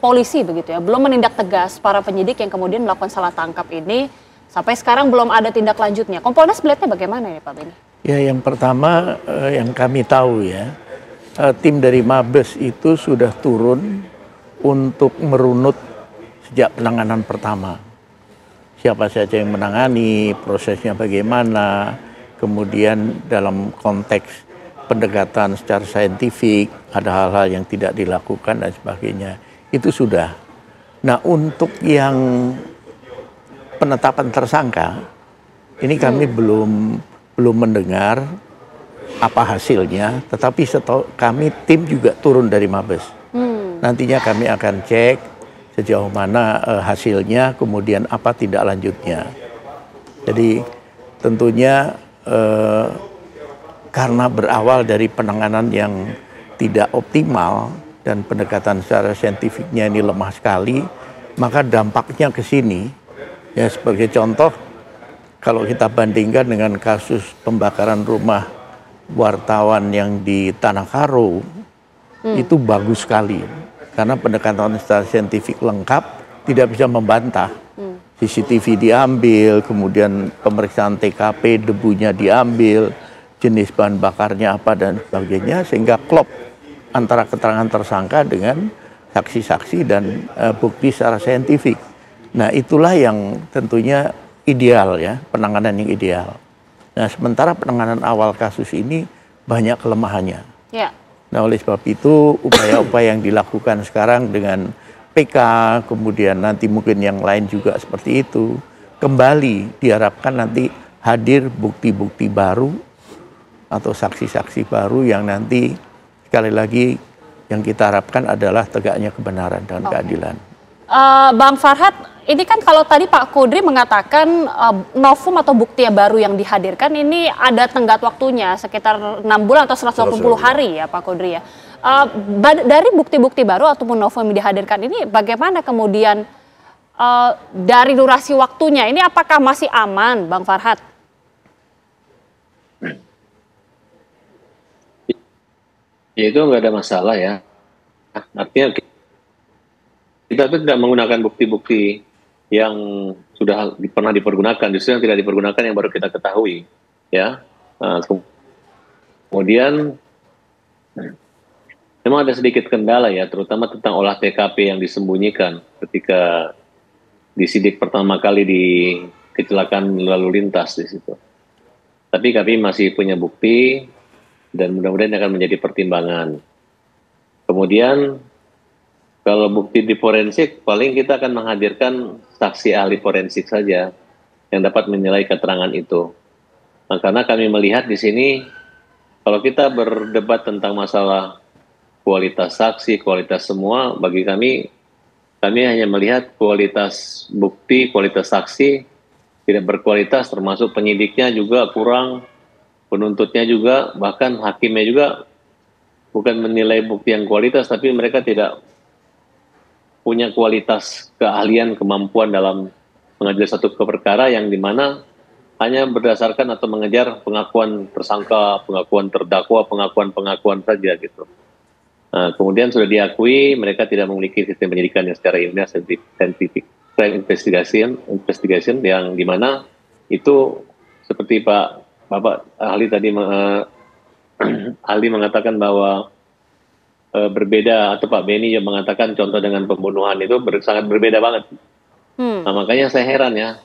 Speaker 1: polisi begitu ya belum menindak tegas para penyidik yang kemudian melakukan salah tangkap ini sampai sekarang belum ada tindak lanjutnya. Kompolnas melihatnya bagaimana ya Pak Beni? Ya yang pertama yang kami tahu ya tim dari Mabes itu sudah turun untuk merunut sejak penanganan pertama. Siapa saja yang menangani, prosesnya bagaimana, kemudian dalam konteks pendekatan secara saintifik, ada hal-hal yang tidak dilakukan dan sebagainya. Itu sudah. Nah untuk yang penetapan tersangka, ini kami belum mendengar apa hasilnya, tetapi kami tim juga turun dari Mabes. Nantinya kami akan cek sejauh mana hasilnya, kemudian apa tindak lanjutnya. Jadi tentunya karena berawal dari penanganan yang tidak optimal dan pendekatan secara saintifiknya ini lemah sekali, maka dampaknya ke sini. Ya sebagai contoh, kalau kita bandingkan dengan kasus pembakaran rumah wartawan yang di Tanah Karo, itu bagus sekali.
Speaker 19: karena pendekatan secara saintifik lengkap tidak bisa membantah. CCTV diambil, kemudian pemeriksaan TKP, debunya diambil, jenis bahan bakarnya apa dan sebagainya, sehingga klop antara keterangan tersangka dengan saksi-saksi dan bukti secara saintifik. Nah, itulah yang tentunya ideal ya, penanganan yang ideal. Nah, sementara penanganan awal kasus ini banyak kelemahannya.
Speaker 1: Ya.
Speaker 19: Nah, oleh sebab itu upaya-upaya yang dilakukan sekarang dengan PK, kemudian nanti mungkin yang lain juga seperti itu, kembali diharapkan nanti hadir bukti-bukti baru atau saksi-saksi baru yang nanti sekali lagi yang kita harapkan adalah tegaknya kebenaran dan keadilan.
Speaker 1: Bang Farhad, ini kan kalau tadi Pak Kudri mengatakan novum atau bukti yang baru yang dihadirkan ini ada tenggat waktunya sekitar 6 bulan atau 180 hari ya Pak Kudri ya. Dari bukti-bukti baru ataupun novum yang dihadirkan ini bagaimana kemudian dari durasi waktunya ini apakah masih aman Bang Farhad?
Speaker 17: Ya itu nggak ada masalah ya. Artinya kita tidak menggunakan bukti-bukti yang sudah pernah dipergunakan, justru yang tidak dipergunakan yang baru kita ketahui, ya. Kemudian memang ada sedikit kendala ya, terutama tentang olah TKP yang disembunyikan ketika disidik pertama kali di kecelakaan lalu lintas di situ. Tapi kami masih punya bukti dan mudah-mudahan akan menjadi pertimbangan. Kemudian kalau bukti di forensik, paling kita akan menghadirkan saksi ahli forensik saja yang dapat menilai keterangan itu. Nah, karena kami melihat di sini, kalau kita berdebat tentang masalah kualitas saksi, kualitas semua, bagi kami hanya melihat kualitas bukti, kualitas saksi tidak berkualitas, termasuk penyidiknya juga kurang, penuntutnya juga, bahkan hakimnya juga bukan menilai bukti yang kualitas, tapi mereka tidak punya kualitas keahlian, kemampuan dalam mengadili satu perkara yang dimana hanya berdasarkan atau mengejar pengakuan tersangka, pengakuan terdakwa, pengakuan saja gitu. Nah, kemudian sudah diakui mereka tidak memiliki sistem penyidikan yang secara ilmiah, scientific investigation yang dimana itu seperti Bapak ahli tadi ahli mengatakan bahwa berbeda, atau Pak Beni yang mengatakan contoh dengan pembunuhan itu sangat berbeda banget. Nah, makanya saya heran ya,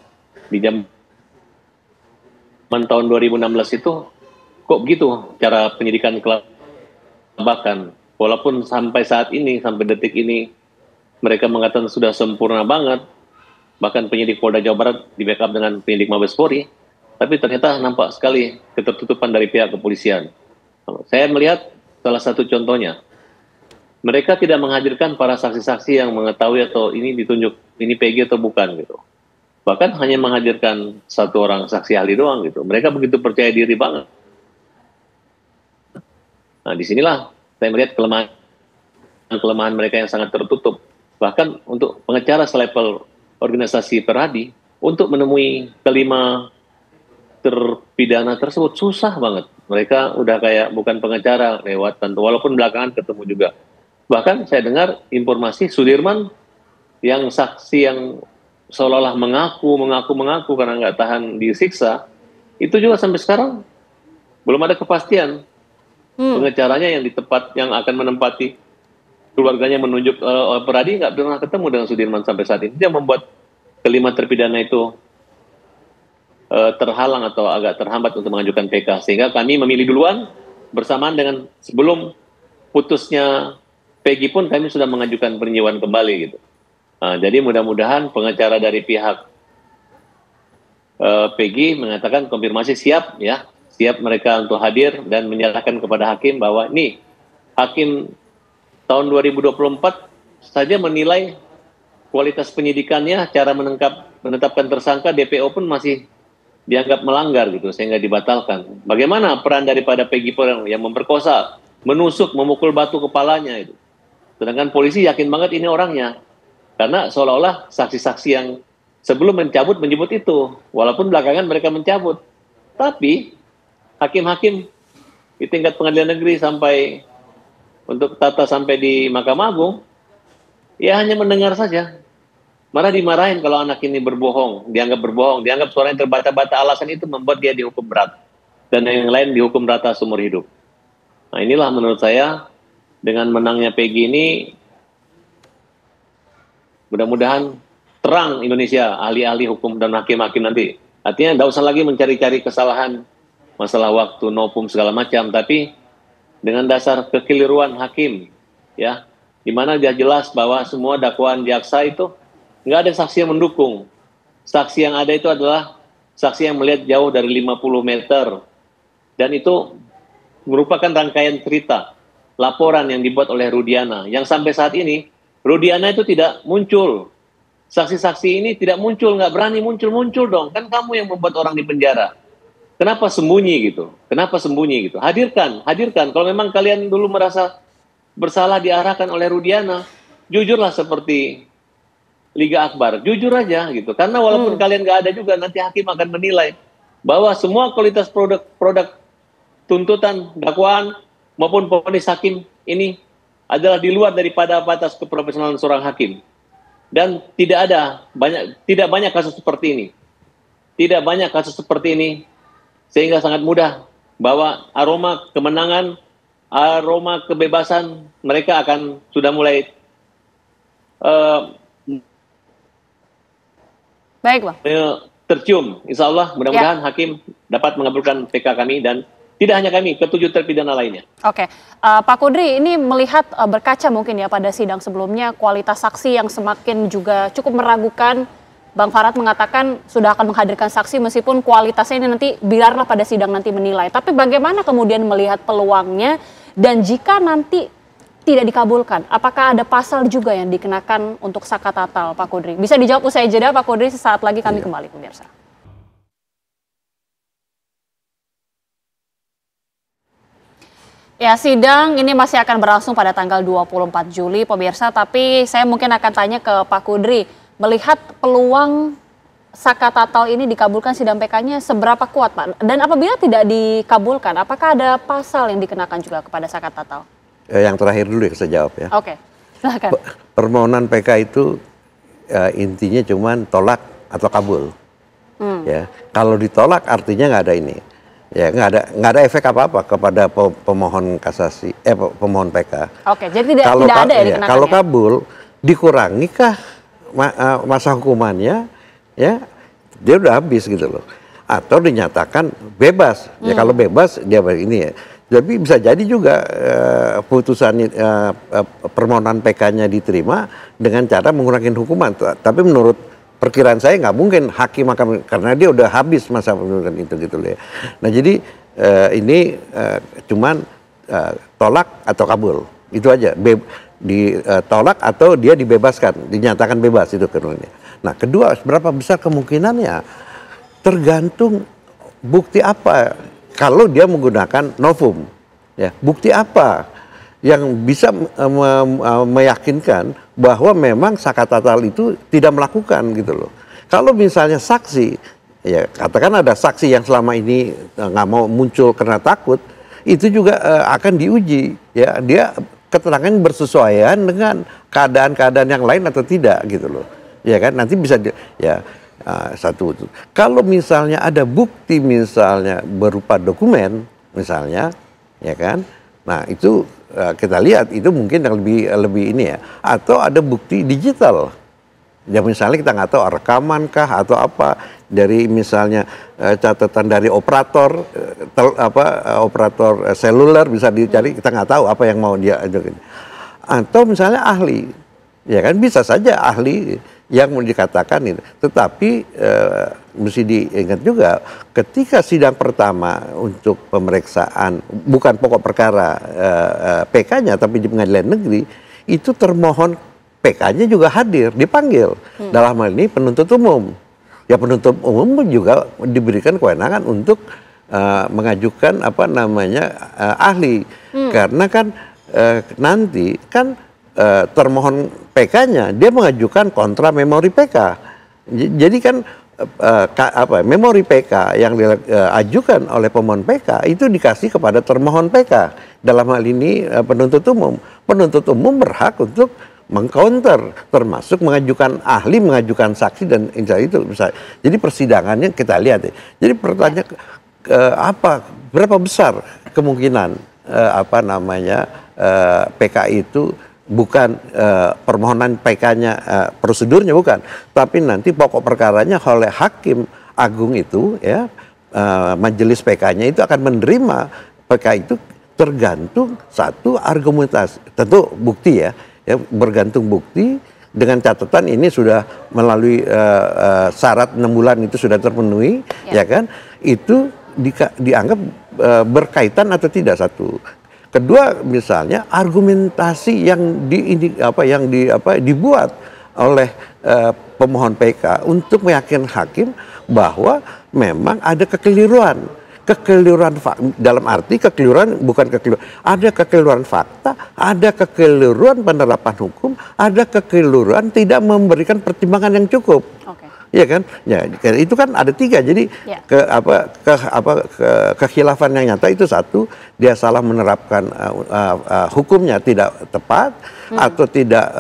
Speaker 17: di zaman tahun 2016 itu kok begitu cara penyidikan kelabakan, walaupun sampai saat ini, sampai detik ini mereka mengatakan sudah sempurna banget, bahkan penyidik Polda Jawa Barat di backup dengan penyidik Mabes Polri, tapi ternyata nampak sekali ketertutupan dari pihak kepolisian. Saya melihat salah satu contohnya, mereka tidak menghadirkan para saksi-saksi yang mengetahui atau ini ditunjuk, ini PG atau bukan gitu. Bahkan hanya menghadirkan satu orang saksi ahli doang gitu. Mereka begitu percaya diri banget. Nah, disinilah saya melihat kelemahan mereka yang sangat tertutup. Bahkan untuk pengacara selevel organisasi Peradi, untuk menemui kelima terpidana tersebut susah banget. Mereka udah kayak bukan pengacara lewat tentu, walaupun belakangan ketemu juga. Bahkan saya dengar informasi Sudirman yang saksi yang seolah-olah mengaku karena nggak tahan disiksa, itu juga sampai sekarang belum ada kepastian pengacaranya yang di tempat yang akan menempati keluarganya menunjuk Peradi nggak pernah ketemu dengan Sudirman sampai saat ini. Yang membuat kelima terpidana itu terhalang atau agak terhambat untuk mengajukan PK, sehingga kami memilih duluan bersamaan dengan sebelum putusnya Peggy pun kami sudah mengajukan peninjauan kembali gitu. Nah, jadi mudah-mudahan pengacara dari pihak Peggy mengatakan konfirmasi siap ya, siap mereka untuk hadir dan menyerahkan kepada hakim bahwa nih hakim tahun 2024 saja menilai kualitas penyidikannya, cara menetapkan tersangka DPO pun masih dianggap melanggar gitu sehingga dibatalkan. Bagaimana peran daripada Peggy yang memperkosa, menusuk, memukul batu kepalanya itu? Sedangkan polisi yakin banget ini orangnya. Karena seolah-olah saksi-saksi yang sebelum mencabut menyebut itu. Walaupun belakangan mereka mencabut. Tapi hakim-hakim di tingkat pengadilan negeri sampai untuk tata sampai di Mahkamah Agung ya hanya mendengar saja. Malah dimarahin kalau anak ini berbohong, dianggap suaranya terbata-bata, alasan itu membuat dia dihukum berat. Dan yang lain dihukum rata seumur hidup. Nah inilah menurut saya, dengan menangnya Peggy ini, mudah-mudahan terang Indonesia, ahli-ahli hukum dan hakim-hakim nanti. Artinya tidak usah lagi mencari-cari kesalahan, masalah waktu, nopum, segala macam, tapi dengan dasar kekeliruan hakim, ya, di mana dia jelas bahwa semua dakwaan jaksa itu nggak ada saksi yang mendukung. Saksi yang ada itu adalah saksi yang melihat jauh dari 50 meter. Dan itu merupakan rangkaian cerita, laporan yang dibuat oleh Rudiana. Yang sampai saat ini, Rudiana itu tidak muncul. Saksi-saksi ini tidak muncul, nggak berani muncul-muncul dong. Kan kamu yang membuat orang di penjara. Kenapa sembunyi gitu? Kenapa sembunyi gitu? Hadirkan. Kalau memang kalian dulu merasa bersalah diarahkan oleh Rudiana, jujurlah seperti Liga Akbar, jujur aja gitu. Karena walaupun kalian nggak ada juga, nanti hakim akan menilai bahwa semua kualitas produk tuntutan, dakwaan maupun vonis hakim ini adalah di luar daripada batas keprofesionalan seorang hakim. Dan tidak banyak kasus seperti ini. Tidak banyak kasus seperti ini, sehingga sangat mudah bahwa aroma kemenangan, aroma kebebasan mereka akan sudah mulai
Speaker 1: baik, Bang.
Speaker 17: Tercium. Insya Allah mudah-mudahan hakim dapat mengabulkan PK kami dan tidak hanya kami, ke-7 terpidana lainnya.
Speaker 1: Oke, Pak Kudri, ini melihat berkaca mungkin ya pada sidang sebelumnya, kualitas saksi yang semakin juga cukup meragukan. Bang Farad mengatakan sudah akan menghadirkan saksi meskipun kualitasnya ini nanti biarlah pada sidang nanti menilai. Tapi bagaimana kemudian melihat peluangnya dan jika nanti tidak dikabulkan, apakah ada pasal juga yang dikenakan untuk saka tatal, Pak Kudri? Bisa dijawab usai jeda, Pak Kudri, sesaat lagi kami kembali, pemirsa. Ya, sidang ini masih akan berlangsung pada tanggal 24 Juli, pemirsa. Tapi saya mungkin akan tanya ke Pak Kudri, melihat peluang saka tatal ini dikabulkan sidang PK-nya seberapa kuat, Pak? Dan apabila tidak dikabulkan, apakah ada pasal yang dikenakan juga kepada saka tatal?
Speaker 18: Yang terakhir dulu ya saya jawab ya.
Speaker 1: Oke, silakan.
Speaker 18: Permohonan PK itu intinya cuman tolak atau kabul. Ya, kalau ditolak artinya nggak ada ini. Ya, nggak ada efek apa-apa kepada pemohon kasasi, pemohon PK.
Speaker 1: Oke, jadi tidak ada ya dikenakan.
Speaker 18: Kalau kabul, dikurangikah masa hukumannya? Ya, dia udah habis gitu loh. Atau dinyatakan bebas. Ya kalau bebas dia ini ya. Tapi bisa jadi juga putusan permohonan PK-nya diterima dengan cara mengurangi hukuman. Tapi menurut perkiraan saya nggak mungkin hakim akan, karena dia udah habis masa penuntutan itu gitu loh ya. Nah jadi ini cuman tolak atau kabul, itu aja. Ditolak atau dia dibebaskan, dinyatakan bebas itu keduanya. Nah kedua, berapa besar kemungkinannya tergantung bukti apa. Kalau dia menggunakan novum, ya bukti apa yang bisa meyakinkan bahwa memang saka tatal itu tidak melakukan gitu loh. Kalau misalnya saksi, ya katakan ada saksi yang selama ini nggak mau muncul karena takut, itu juga akan diuji, ya dia keterangan bersesuaian dengan keadaan-keadaan yang lain atau tidak gitu loh, ya kan nanti bisa ya. Satu itu. Kalau misalnya ada bukti misalnya berupa dokumen misalnya, ya kan, nah itu kita lihat itu mungkin yang lebih ini ya. Atau ada bukti digital, ya misalnya kita nggak tahu rekaman kah atau apa dari misalnya catatan dari operator operator seluler bisa dicari, kita nggak tahu apa yang mau dia ajukan. Atau misalnya ahli, ya kan bisa saja ahli yang mau dikatakan itu. Tetapi mesti diingat juga ketika sidang pertama untuk pemeriksaan bukan pokok perkara PK-nya tapi di pengadilan negeri, itu termohon PK-nya juga hadir, dipanggil. Dalam hal ini penuntut umum. Ya penuntut umum juga diberikan kewenangan untuk mengajukan ahli. Karena kan nanti kan termohon PK-nya dia mengajukan kontra memori PK. Jadi kan memori PK yang diajukan oleh pemohon PK itu dikasih kepada termohon PK. Dalam hal ini penuntut umum. Penuntut umum berhak untuk mengcounter, termasuk mengajukan ahli, mengajukan saksi dan itu bisa. Jadi persidangannya kita lihat. Jadi pertanyaan berapa besar kemungkinan PK itu bukan permohonan PK-nya prosedurnya bukan, tapi nanti pokok perkaranya oleh hakim agung itu ya, majelis PK-nya itu akan menerima PK itu tergantung satu argumentasi, tentu bukti ya, bergantung bukti dengan catatan ini sudah melalui syarat 6 bulan itu sudah terpenuhi, ya kan? Itu dianggap berkaitan atau tidak satu. Kedua, misalnya argumentasi yang dibuat oleh pemohon PK untuk meyakinkan hakim bahwa memang ada kekeliruan dalam arti kekeliruan bukan kekeliruan, ada kekeliruan fakta, ada kekeliruan penerapan hukum, ada kekeliruan tidak memberikan pertimbangan yang cukup. Iya kan? Ya, itu kan ada 3. Jadi kekhilafan yang nyata itu satu, dia salah menerapkan hukumnya tidak tepat atau tidak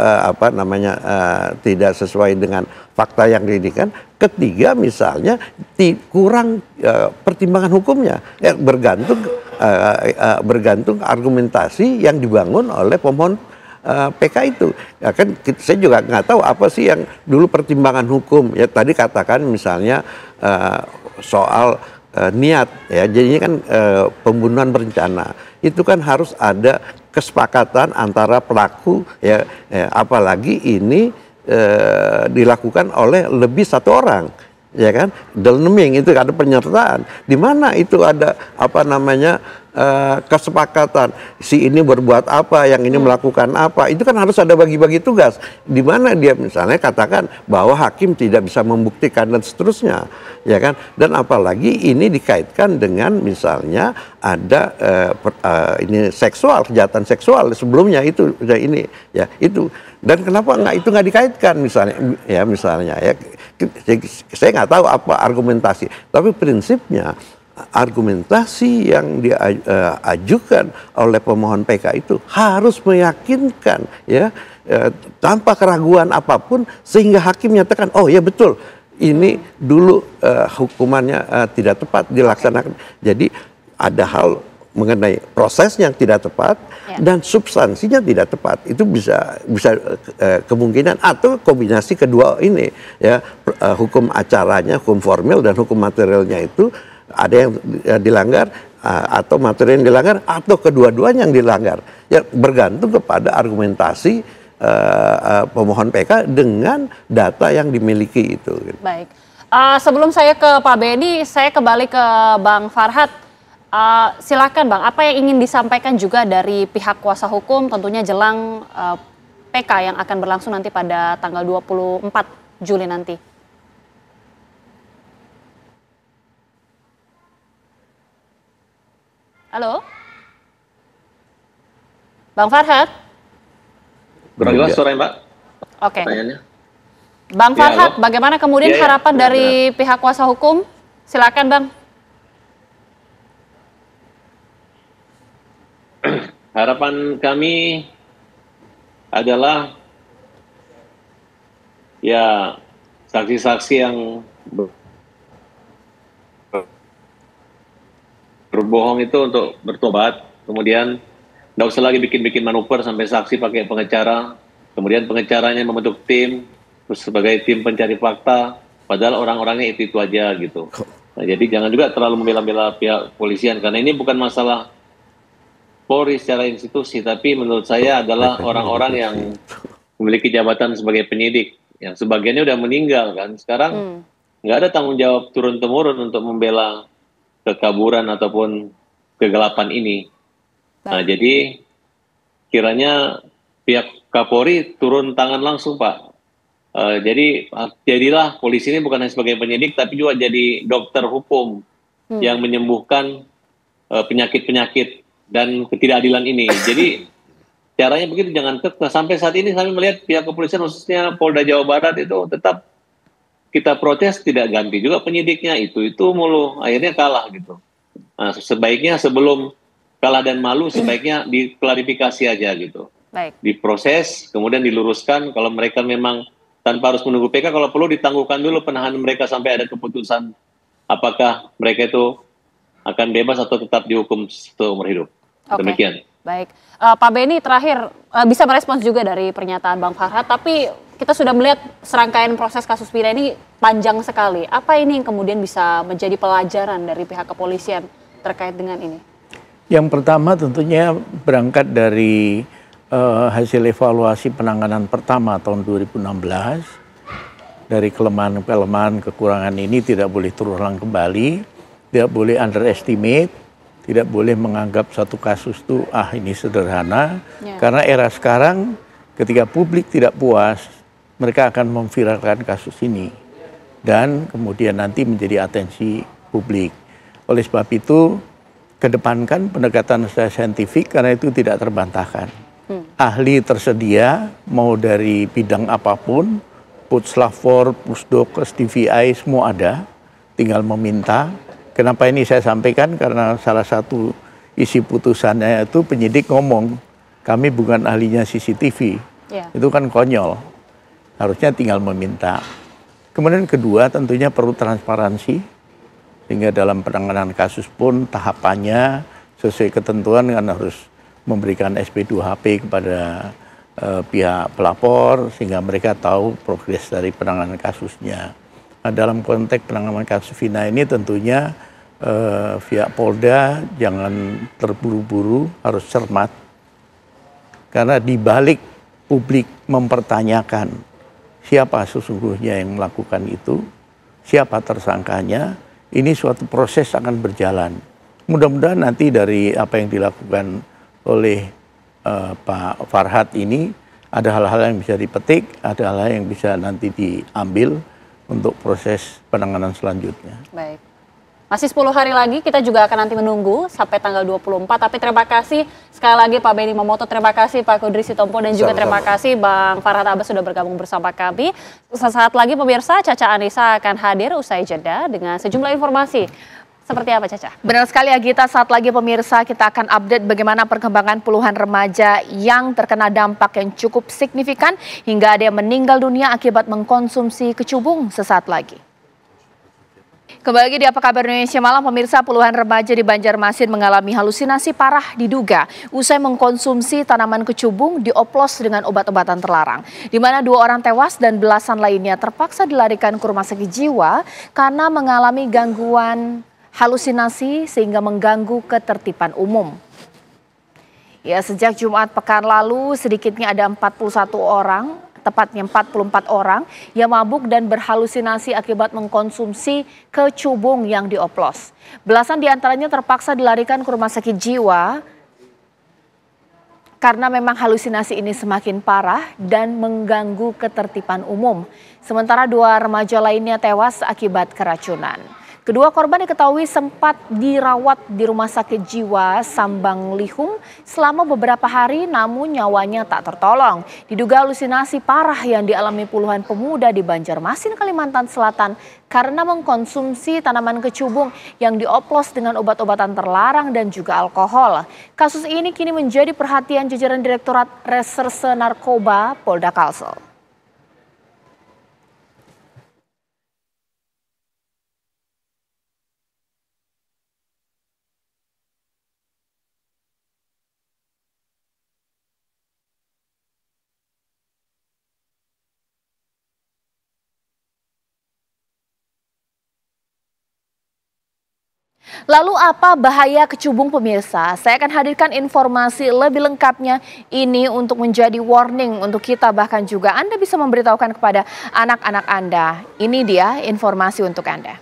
Speaker 18: tidak sesuai dengan fakta yang didikan. Ketiga misalnya kurang pertimbangan hukumnya, ya, bergantung argumentasi yang dibangun oleh pemohon PK itu. Ya kan saya juga nggak tahu apa sih yang dulu pertimbangan hukum. Ya tadi katakan misalnya soal niat ya. Jadinya kan pembunuhan berencana. Itu kan harus ada kesepakatan antara pelaku ya, apalagi ini dilakukan oleh lebih satu orang. Ya kan, naming itu ada penyertaan. Di mana itu ada kesepakatan si ini berbuat apa, yang ini melakukan apa, itu kan harus ada bagi-bagi tugas. Di mana dia misalnya katakan bahwa hakim tidak bisa membuktikan dan seterusnya, ya kan? Dan apalagi ini dikaitkan dengan misalnya ada ini kejahatan seksual sebelumnya itu ini ya itu. Dan kenapa nggak dikaitkan misalnya ya saya nggak tahu apa argumentasi, tapi prinsipnya argumentasi yang diajukan oleh pemohon PK itu harus meyakinkan ya tanpa keraguan apapun sehingga hakim nyatakan oh ya betul ini dulu hukumannya tidak tepat dilaksanakan. Jadi ada hal mengenai prosesnya yang tidak tepat dan substansinya tidak tepat, itu bisa kemungkinan atau kombinasi kedua ini ya, hukum acaranya, hukum formil dan hukum materialnya itu ada yang dilanggar atau materi yang dilanggar atau kedua-duanya yang dilanggar, ya bergantung kepada argumentasi pemohon PK dengan data yang dimiliki itu.
Speaker 1: Baik, sebelum saya ke Pak Benny, saya kembali ke Bang Farhad. Silakan Bang, apa yang ingin disampaikan juga dari pihak kuasa hukum tentunya jelang PK yang akan berlangsung nanti pada tanggal 24 Juli nanti. Halo? Bang Farhad?
Speaker 17: Kurang jelas suaranya Mbak?
Speaker 1: Oke. Bang Farhad, bagaimana kemudian harapan dari pihak kuasa hukum? Silakan Bang.
Speaker 17: Harapan kami adalah ya saksi-saksi yang berbohong itu untuk bertobat, kemudian nggak usah lagi bikin-bikin manuver sampai saksi pakai pengacara, kemudian pengacaranya membentuk tim, terus sebagai tim pencari fakta, padahal orang-orangnya itu aja gitu. Nah, jadi jangan juga terlalu membela-bela pihak polisian, karena ini bukan masalah Polri secara institusi, tapi menurut saya adalah orang-orang yang memiliki jabatan sebagai penyidik, yang sebagiannya udah meninggal kan. Sekarang nggak ada tanggung jawab turun-temurun untuk membela kekaburan ataupun kegelapan ini. Nah, jadi kiranya pihak Kapolri turun tangan langsung, Pak. Jadi jadilah polisi ini bukan hanya sebagai penyidik, tapi juga jadi dokter hukum yang menyembuhkan penyakit-penyakit dan ketidakadilan ini. Jadi caranya begitu, jangan kekeh. Sampai saat ini kami melihat pihak kepolisian khususnya Polda Jawa Barat itu tetap kita protes tidak ganti juga penyidiknya, itu mulu, akhirnya kalah gitu. Nah, sebaiknya sebelum kalah dan malu sebaiknya diklarifikasi aja gitu.
Speaker 1: Baik.
Speaker 17: Diproses, kemudian diluruskan. Kalau mereka memang tanpa harus menunggu PK, kalau perlu ditangguhkan dulu penahanan mereka sampai ada keputusan apakah mereka itu akan bebas atau tetap dihukum seumur hidup. Demikian.
Speaker 1: Baik, Pak Beni terakhir bisa merespons juga dari pernyataan Bang Farhad, tapi kita sudah melihat serangkaian proses kasus pidana ini panjang sekali. Apa ini yang kemudian bisa menjadi pelajaran dari pihak kepolisian terkait dengan ini? Yang pertama tentunya berangkat dari hasil evaluasi penanganan pertama tahun 2016, dari kelemahan-kelemahan kekurangan ini tidak boleh terulang kembali, tidak boleh underestimate, tidak boleh menganggap satu kasus itu ini sederhana, karena era sekarang ketika publik tidak puas, mereka akan memviralkan kasus ini dan kemudian nanti menjadi atensi publik. Oleh sebab itu, kedepankan pendekatan secara saintifik karena itu tidak terbantahkan. Ahli tersedia, mau dari bidang apapun, Puslapfor, Pusdok, SDVI, semua ada, tinggal meminta. Kenapa ini saya sampaikan? Karena salah satu isi putusannya itu penyidik ngomong, kami bukan ahlinya CCTV. Itu kan konyol. Harusnya tinggal meminta. Kemudian kedua tentunya perlu transparansi, sehingga dalam penanganan kasus pun tahapannya sesuai ketentuan kan harus memberikan SP2HP kepada pihak pelapor, sehingga mereka tahu progres dari penanganan kasusnya. Nah, dalam konteks penanganan kasus Vina ini tentunya pihak Polda jangan terburu-buru, harus cermat. Karena di balik publik mempertanyakan siapa sesungguhnya yang melakukan itu, siapa tersangkanya, ini suatu proses akan berjalan. Mudah-mudahan nanti dari apa yang dilakukan oleh Pak Farhad ini, ada hal-hal yang bisa dipetik, ada hal-hal yang bisa nanti diambil untuk proses penanganan selanjutnya. Baik. Masih 10 hari lagi, kita juga akan nanti menunggu sampai tanggal 24. Tapi terima kasih sekali lagi Pak Beni Mamoto, terima kasih Pak Kudri Sitompul, dan juga terima kasih Bang Farhad Abbas sudah bergabung bersama kami. Sesaat lagi pemirsa, Caca Anissa akan hadir usai jeda dengan sejumlah informasi. Seperti apa Caca? Benar sekali Agita, saat lagi pemirsa kita akan update bagaimana perkembangan puluhan remaja yang terkena dampak yang cukup signifikan hingga ada yang meninggal dunia akibat mengkonsumsi kecubung sesaat lagi. Kembali lagi di Apa Kabar Indonesia Malam, pemirsa, puluhan remaja di Banjarmasin mengalami halusinasi parah diduga usai mengkonsumsi tanaman kecubung dioplos dengan obat-obatan terlarang, di mana 2 orang tewas dan belasan lainnya terpaksa dilarikan ke rumah sakit jiwa karena mengalami gangguan halusinasi sehingga mengganggu ketertiban umum. Ya, sejak Jumat pekan lalu sedikitnya ada 41 orang, tepatnya 44 orang yang mabuk dan berhalusinasi akibat mengkonsumsi kecubung yang dioplos. Belasan diantaranya terpaksa dilarikan ke rumah sakit jiwa karena memang halusinasi ini semakin parah dan mengganggu ketertiban umum. Sementara 2 remaja lainnya tewas akibat keracunan. Kedua korban diketahui sempat dirawat di Rumah Sakit Jiwa Sambang Lihum selama beberapa hari, namun nyawanya tak tertolong. Diduga halusinasi parah yang dialami puluhan pemuda di Banjarmasin, Kalimantan Selatan karena mengkonsumsi tanaman kecubung yang dioplos dengan obat-obatan terlarang dan juga alkohol. Kasus ini kini menjadi perhatian jajaran Direktorat Reserse Narkoba Polda Kalsel. Lalu apa bahaya kecubung pemirsa? Saya akan hadirkan informasi lebih lengkapnya ini untuk menjadi warning untuk kita, bahkan juga Anda bisa memberitahukan kepada anak-anak Anda. Ini dia informasi untuk Anda.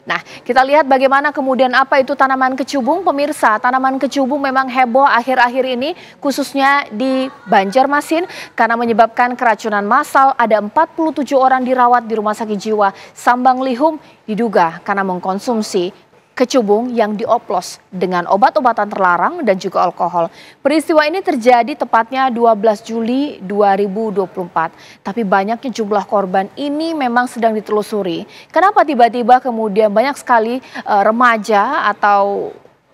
Speaker 1: Nah, kita lihat bagaimana kemudian apa itu tanaman kecubung pemirsa. Tanaman kecubung memang heboh akhir-akhir ini khususnya di Banjarmasin karena menyebabkan keracunan massal. Ada 47 orang dirawat di Rumah Sakit Jiwa Sambang Lihum diduga karena mengkonsumsi kecubung yang dioplos dengan obat-obatan terlarang dan juga alkohol. Peristiwa ini terjadi tepatnya 12 Juli 2024. Tapi banyaknya jumlah korban ini memang sedang ditelusuri. Kenapa tiba-tiba kemudian banyak sekali remaja atau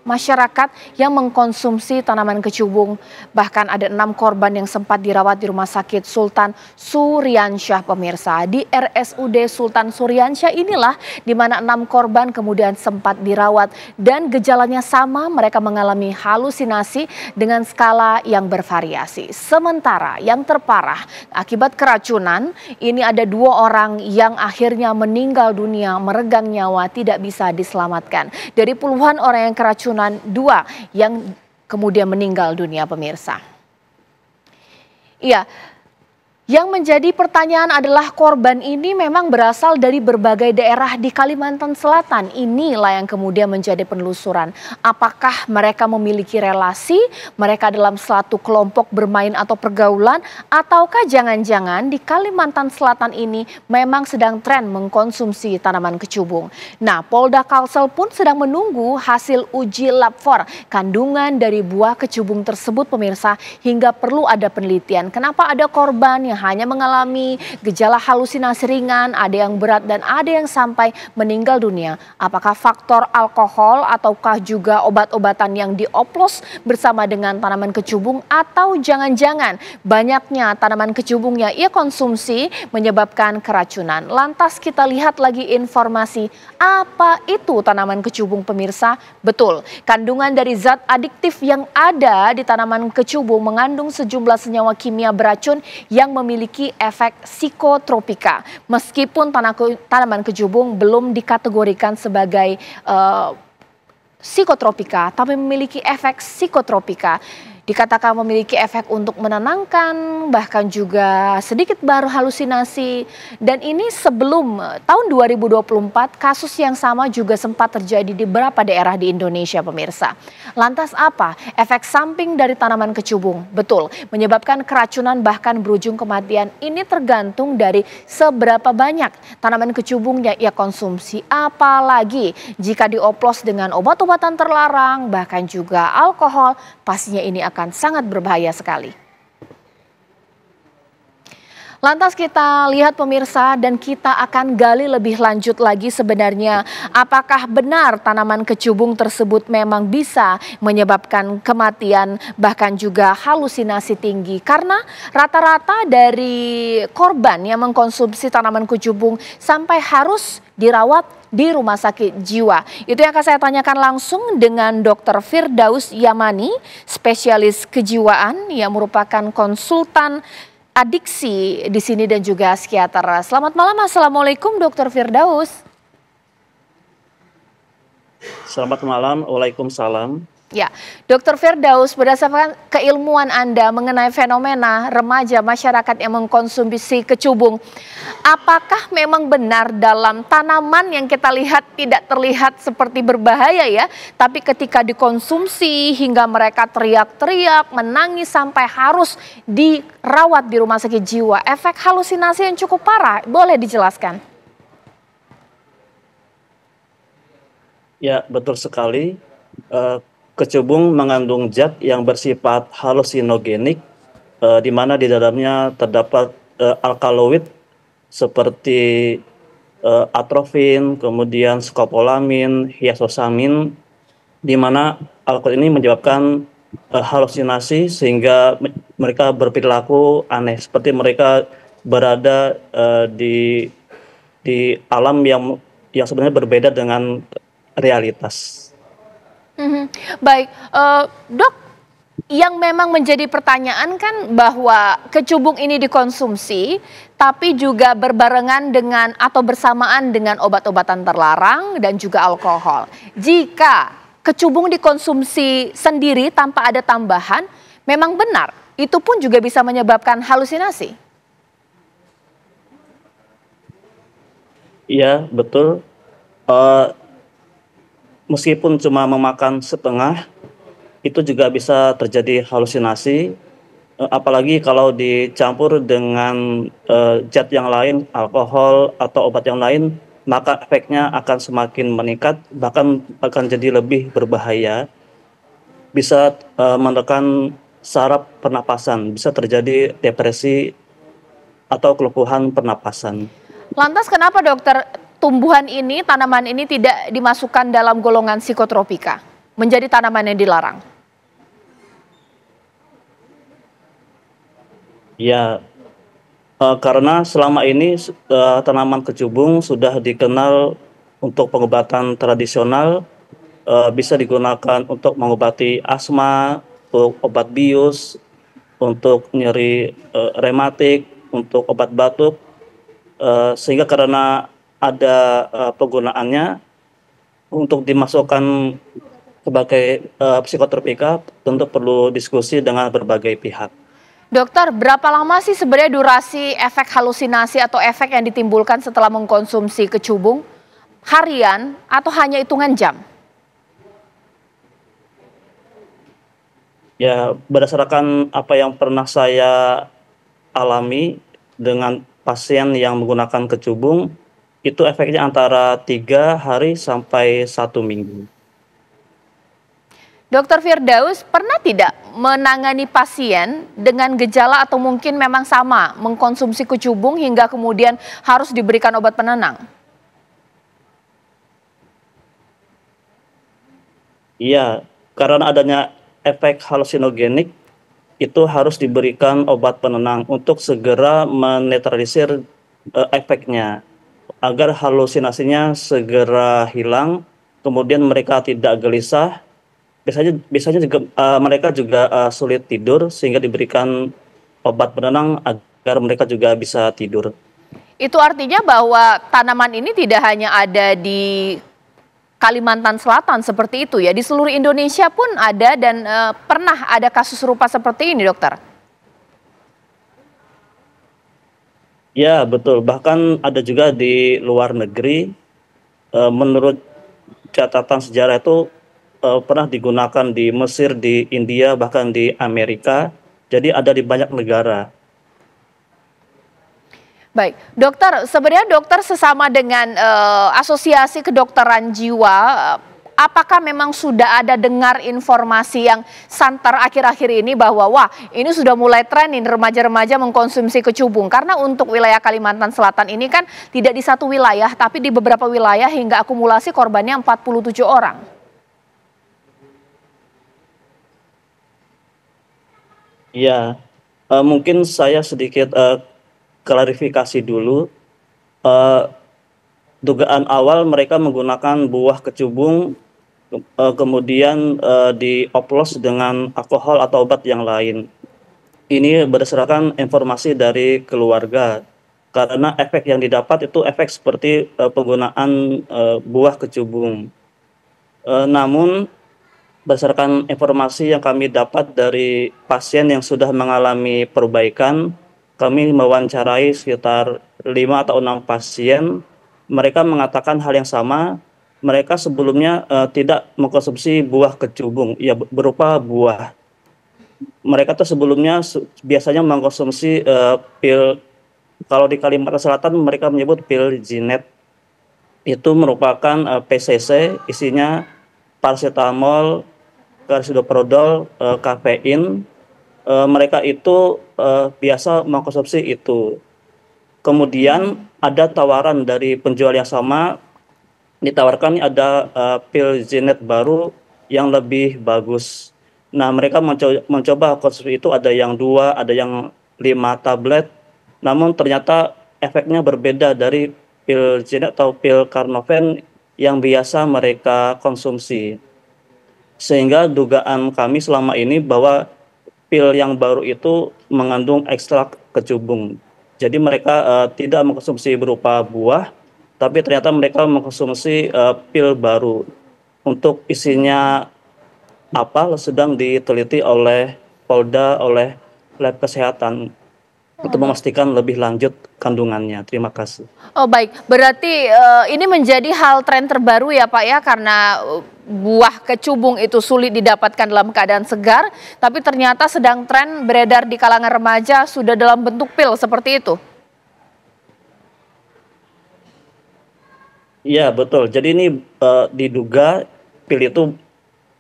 Speaker 2: masyarakat yang mengkonsumsi tanaman kecubung. Bahkan ada 6 korban yang sempat dirawat di Rumah Sakit Sultan Suryansyah, pemirsa. Di RSUD Sultan Suryansyah inilah di mana 6 korban kemudian sempat dirawat dan gejalanya sama, mereka mengalami halusinasi dengan skala yang bervariasi. Sementara yang terparah akibat keracunan ini ada 2 orang yang akhirnya meninggal dunia, meregang nyawa, tidak bisa diselamatkan. Dari puluhan orang yang keracunan, 2 yang kemudian meninggal dunia, pemirsa. Iya. Yang menjadi pertanyaan adalah korban ini memang berasal dari berbagai daerah di Kalimantan Selatan. Inilah yang kemudian menjadi penelusuran. Apakah mereka memiliki relasi, mereka dalam suatu kelompok bermain atau pergaulan, ataukah jangan-jangan di Kalimantan Selatan ini memang sedang tren mengkonsumsi tanaman kecubung. Nah, Polda Kalsel pun sedang menunggu hasil uji lab for kandungan dari buah kecubung tersebut, pemirsa, hingga perlu ada penelitian. Kenapa ada korban yang hanya mengalami gejala halusinasi ringan, ada yang berat dan ada yang sampai meninggal dunia. Apakah faktor alkohol ataukah juga obat-obatan yang dioplos bersama dengan tanaman kecubung, atau jangan-jangan banyaknya tanaman kecubung yang ia konsumsi menyebabkan keracunan. Lantas kita lihat lagi informasi apa itu tanaman kecubung, pemirsa. Betul, kandungan dari zat adiktif yang ada di tanaman kecubung mengandung sejumlah senyawa kimia beracun yang memiliki efek psikotropika. Meskipun tanaman kecubung belum dikategorikan sebagai psikotropika, tapi memiliki efek psikotropika. Dikatakan memiliki efek untuk menenangkan, bahkan juga sedikit baru halusinasi. Dan ini sebelum tahun 2024, kasus yang sama juga sempat terjadi di beberapa daerah di Indonesia, pemirsa. Lantas apa efek samping dari tanaman kecubung? Betul, menyebabkan keracunan bahkan berujung kematian. Ini tergantung dari seberapa banyak tanaman kecubung yang ia konsumsi. Apalagi jika dioplos dengan obat-obatan terlarang, bahkan juga alkohol, pastinya ini akan sangat berbahaya sekali. Lantas kita lihat, pemirsa, dan kita akan gali lebih lanjut lagi sebenarnya apakah benar tanaman kecubung tersebut memang bisa menyebabkan kematian bahkan juga halusinasi tinggi. Karena rata-rata dari korban yang mengkonsumsi tanaman kecubung sampai harus dirawat di rumah sakit jiwa. Itu yang akan saya tanyakan langsung dengan Dr. Firdaus Yamani, spesialis kejiwaan yang merupakan konsultan adiksi di sini dan juga psikiater. Selamat malam, Assalamualaikum Dr. Firdaus.
Speaker 20: Selamat malam, Waalaikumsalam.
Speaker 2: Ya, Dr. Firdaus, berdasarkan keilmuan Anda mengenai fenomena remaja masyarakat yang mengkonsumsi kecubung, apakah memang benar dalam tanaman yang kita lihat tidak terlihat seperti berbahaya ya, tapi ketika dikonsumsi hingga mereka teriak-teriak, menangis sampai harus dirawat di rumah sakit jiwa, efek halusinasi yang cukup parah, boleh dijelaskan?
Speaker 20: Ya, betul sekali. Kecubung mengandung zat yang bersifat halusinogenik, di mana di dalamnya terdapat alkaloid seperti atrofin, kemudian skopolamin, hiazosamin, di mana alkohol ini menyebabkan halusinasi sehingga mereka berperilaku aneh, seperti mereka berada di alam yang sebenarnya berbeda dengan realitas.
Speaker 2: Baik, Dok, yang memang menjadi pertanyaan kan bahwa kecubung ini dikonsumsi tapi juga berbarengan dengan atau bersamaan dengan obat-obatan terlarang dan juga alkohol. Jika kecubung dikonsumsi sendiri tanpa ada tambahan, memang benar itu pun juga bisa menyebabkan halusinasi.
Speaker 20: Iya, betul. Meskipun cuma memakan setengah, itu juga bisa terjadi halusinasi, apalagi kalau dicampur dengan zat yang lain, alkohol atau obat yang lain, maka efeknya akan semakin meningkat, bahkan akan jadi lebih berbahaya, bisa menekan saraf pernapasan, bisa terjadi depresi atau kelumpuhan pernapasan.
Speaker 2: Lantas kenapa, dokter, tumbuhan ini, tanaman ini tidak dimasukkan dalam golongan psikotropika? menjadi tanaman yang dilarang?
Speaker 20: Ya, karena selama ini tanaman kecubung sudah dikenal untuk pengobatan tradisional, bisa digunakan untuk mengobati asma, untuk obat bius, untuk nyeri rematik, untuk obat batuk, sehingga karena ada penggunaannya untuk dimasukkan sebagai psikotropika, tentu perlu diskusi dengan berbagai pihak.
Speaker 2: Dokter, berapa lama sih sebenarnya durasi efek halusinasi atau efek yang ditimbulkan setelah mengkonsumsi kecubung? Harian atau hanya hitungan jam?
Speaker 20: Ya, berdasarkan apa yang pernah saya alami dengan pasien yang menggunakan kecubung, itu efeknya antara 3 hari sampai 1 minggu.
Speaker 2: Dokter Firdaus, pernah tidak menangani pasien dengan gejala atau mungkin memang sama mengkonsumsi kecubung hingga kemudian harus diberikan obat penenang?
Speaker 20: Iya, karena adanya efek halusinogenik itu harus diberikan obat penenang untuk segera menetralisir efeknya agar halusinasinya segera hilang, kemudian mereka tidak gelisah. Biasanya juga mereka juga sulit tidur sehingga diberikan obat penenang agar mereka juga bisa tidur.
Speaker 2: Itu artinya bahwa tanaman ini tidak hanya ada di Kalimantan Selatan seperti itu ya, di seluruh Indonesia pun ada dan pernah ada kasus serupa seperti ini, dokter?
Speaker 20: Ya, betul. Bahkan ada juga di luar negeri. Menurut catatan sejarah itu pernah digunakan di Mesir, di India, bahkan di Amerika. Jadi ada di banyak negara.
Speaker 2: Baik, dokter, sebenarnya dokter sesama dengan Asosiasi Kedokteran Jiwa, apakah memang sudah ada dengar informasi yang santer akhir-akhir ini bahwa wah ini sudah mulai tren nih remaja-remaja mengkonsumsi kecubung? Karena untuk wilayah Kalimantan Selatan ini kan tidak di satu wilayah, tapi di beberapa wilayah hingga akumulasi korbannya 47 orang.
Speaker 20: Ya, mungkin saya sedikit klarifikasi dulu. Dugaan awal mereka menggunakan buah kecubung, kemudian dioplos dengan alkohol atau obat yang lain. Ini berdasarkan informasi dari keluarga, karena efek yang didapat itu efek seperti penggunaan buah kecubung. Namun berdasarkan informasi yang kami dapat dari pasien yang sudah mengalami perbaikan, kami mewawancarai sekitar 5 atau 6 pasien. Mereka mengatakan hal yang sama. Mereka sebelumnya tidak mengkonsumsi buah kecubung, ya berupa buah. Mereka tuh sebelumnya biasanya mengkonsumsi pil. Kalau di Kalimantan Selatan mereka menyebut pil Ginet. Itu merupakan PCC, isinya paracetamol, carsidoprodol, kafein. Mereka itu biasa mengkonsumsi itu. Kemudian ada tawaran dari penjual yang sama, ditawarkan ada pil Ginet baru yang lebih bagus. Nah, mereka mencoba konsumsi itu, ada yang 2, ada yang 5 tablet. Namun ternyata efeknya berbeda dari pil Ginet atau pil Carnoven yang biasa mereka konsumsi. Sehingga dugaan kami selama ini bahwa pil yang baru itu mengandung ekstrak kecubung. Jadi mereka tidak mengkonsumsi berupa buah, tapi ternyata mereka mengkonsumsi pil baru. Untuk isinya apa sedang diteliti oleh Polda, oleh lab kesehatan untuk memastikan lebih lanjut kandungannya. Terima kasih.
Speaker 2: Oh baik, berarti ini menjadi hal tren terbaru ya Pak ya, karena buah kecubung itu sulit didapatkan dalam keadaan segar, tapi ternyata sedang tren beredar di kalangan remaja sudah dalam bentuk pil seperti itu.
Speaker 20: Iya betul, jadi ini diduga pil itu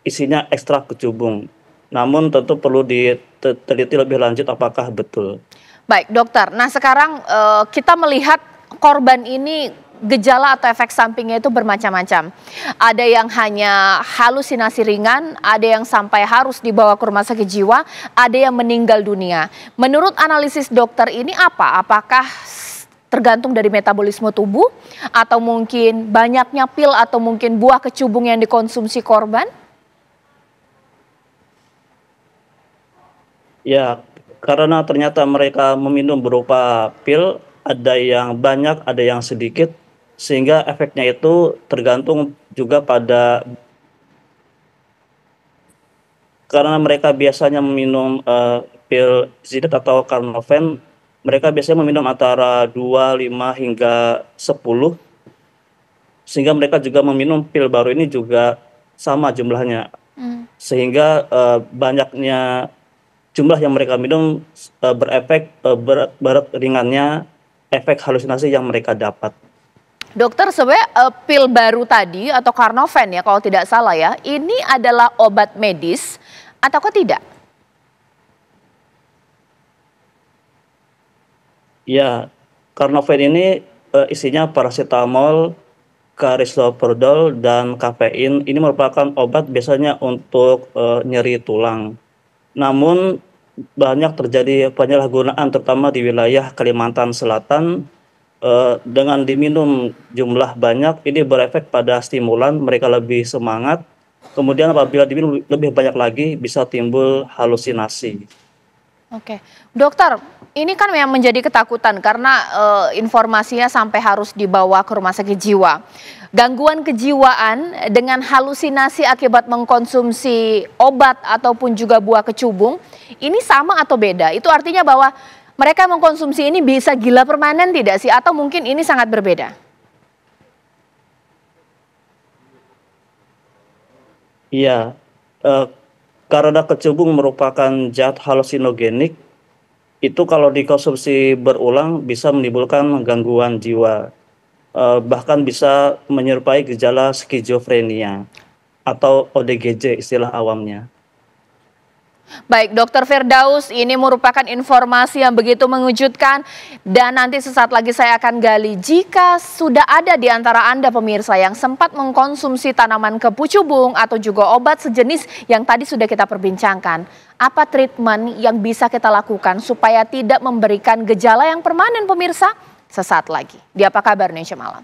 Speaker 20: isinya ekstrak kecubung. Namun tentu perlu diteliti lebih lanjut apakah betul.
Speaker 2: Baik dokter, nah sekarang kita melihat korban ini gejala atau efek sampingnya itu bermacam-macam. Ada yang hanya halusinasi ringan, ada yang sampai harus dibawa ke rumah sakit jiwa, ada yang meninggal dunia. Menurut analisis dokter ini apa? Apakah tergantung dari metabolisme tubuh atau mungkin banyaknya pil atau mungkin buah kecubung yang dikonsumsi korban?
Speaker 20: Ya, karena ternyata mereka meminum berupa pil, ada yang banyak, ada yang sedikit, sehingga efeknya itu tergantung juga pada, karena mereka biasanya meminum pil Zydit atau Carnoven, mereka biasanya meminum antara 2, 5 hingga 10, sehingga mereka juga meminum pil baru ini juga sama jumlahnya, sehingga banyaknya jumlah yang mereka minum berefek berat ringannya efek halusinasi yang mereka dapat.
Speaker 2: Dokter, sebenarnya pil baru tadi atau Carnoven ya kalau tidak salah ya, ini adalah obat medis ataukah tidak?
Speaker 20: Ya, Carnoven ini isinya paracetamol, carisoprodol, dan kafein. Ini merupakan obat biasanya untuk nyeri tulang. Namun banyak terjadi penyalahgunaan terutama di wilayah Kalimantan Selatan. Dengan diminum jumlah banyak ini berefek pada stimulan, mereka lebih semangat. Kemudian apabila diminum lebih banyak lagi bisa timbul halusinasi.
Speaker 2: Oke, dokter, ini kan yang menjadi ketakutan karena informasinya sampai harus dibawa ke rumah sakit jiwa. Gangguan kejiwaan dengan halusinasi akibat mengkonsumsi obat ataupun juga buah kecubung, ini sama atau beda? Itu artinya bahwa mereka mengkonsumsi ini bisa gila permanen tidak sih? Atau mungkin ini sangat berbeda?
Speaker 20: Iya, karena kecubung merupakan zat halusinogenik, itu kalau dikonsumsi berulang bisa menimbulkan gangguan jiwa. Bahkan bisa menyerupai gejala skizofrenia atau ODGJ istilah awamnya.
Speaker 2: Baik, Dr. Firdaus, ini merupakan informasi yang begitu mengejutkan dan nanti sesaat lagi saya akan gali. Jika sudah ada di antara Anda pemirsa yang sempat mengkonsumsi tanaman kepucubung atau juga obat sejenis yang tadi sudah kita perbincangkan, apa treatment yang bisa kita lakukan supaya tidak memberikan gejala yang permanen pemirsa? Sesaat lagi. Di Apa Kabar Indonesia Malam.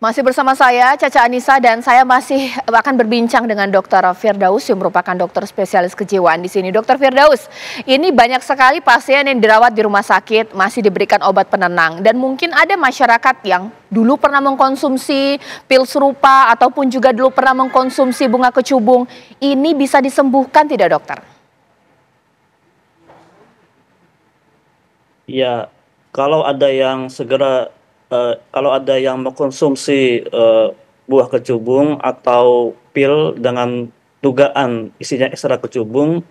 Speaker 2: Masih bersama saya Caca Anissa dan saya masih akan berbincang dengan Dr. Firdaus yang merupakan dokter spesialis kejiwaan di sini. Dr. Firdaus, ini banyak sekali pasien yang dirawat di rumah sakit masih diberikan obat penenang dan mungkin ada masyarakat yang dulu pernah mengkonsumsi pil serupa ataupun juga dulu pernah mengkonsumsi bunga kecubung. Ini bisa disembuhkan tidak, dokter?
Speaker 20: Ya, kalau ada yang kalau ada yang mengkonsumsi buah kecubung atau pil dengan dugaan isinya ekstrak kecubung,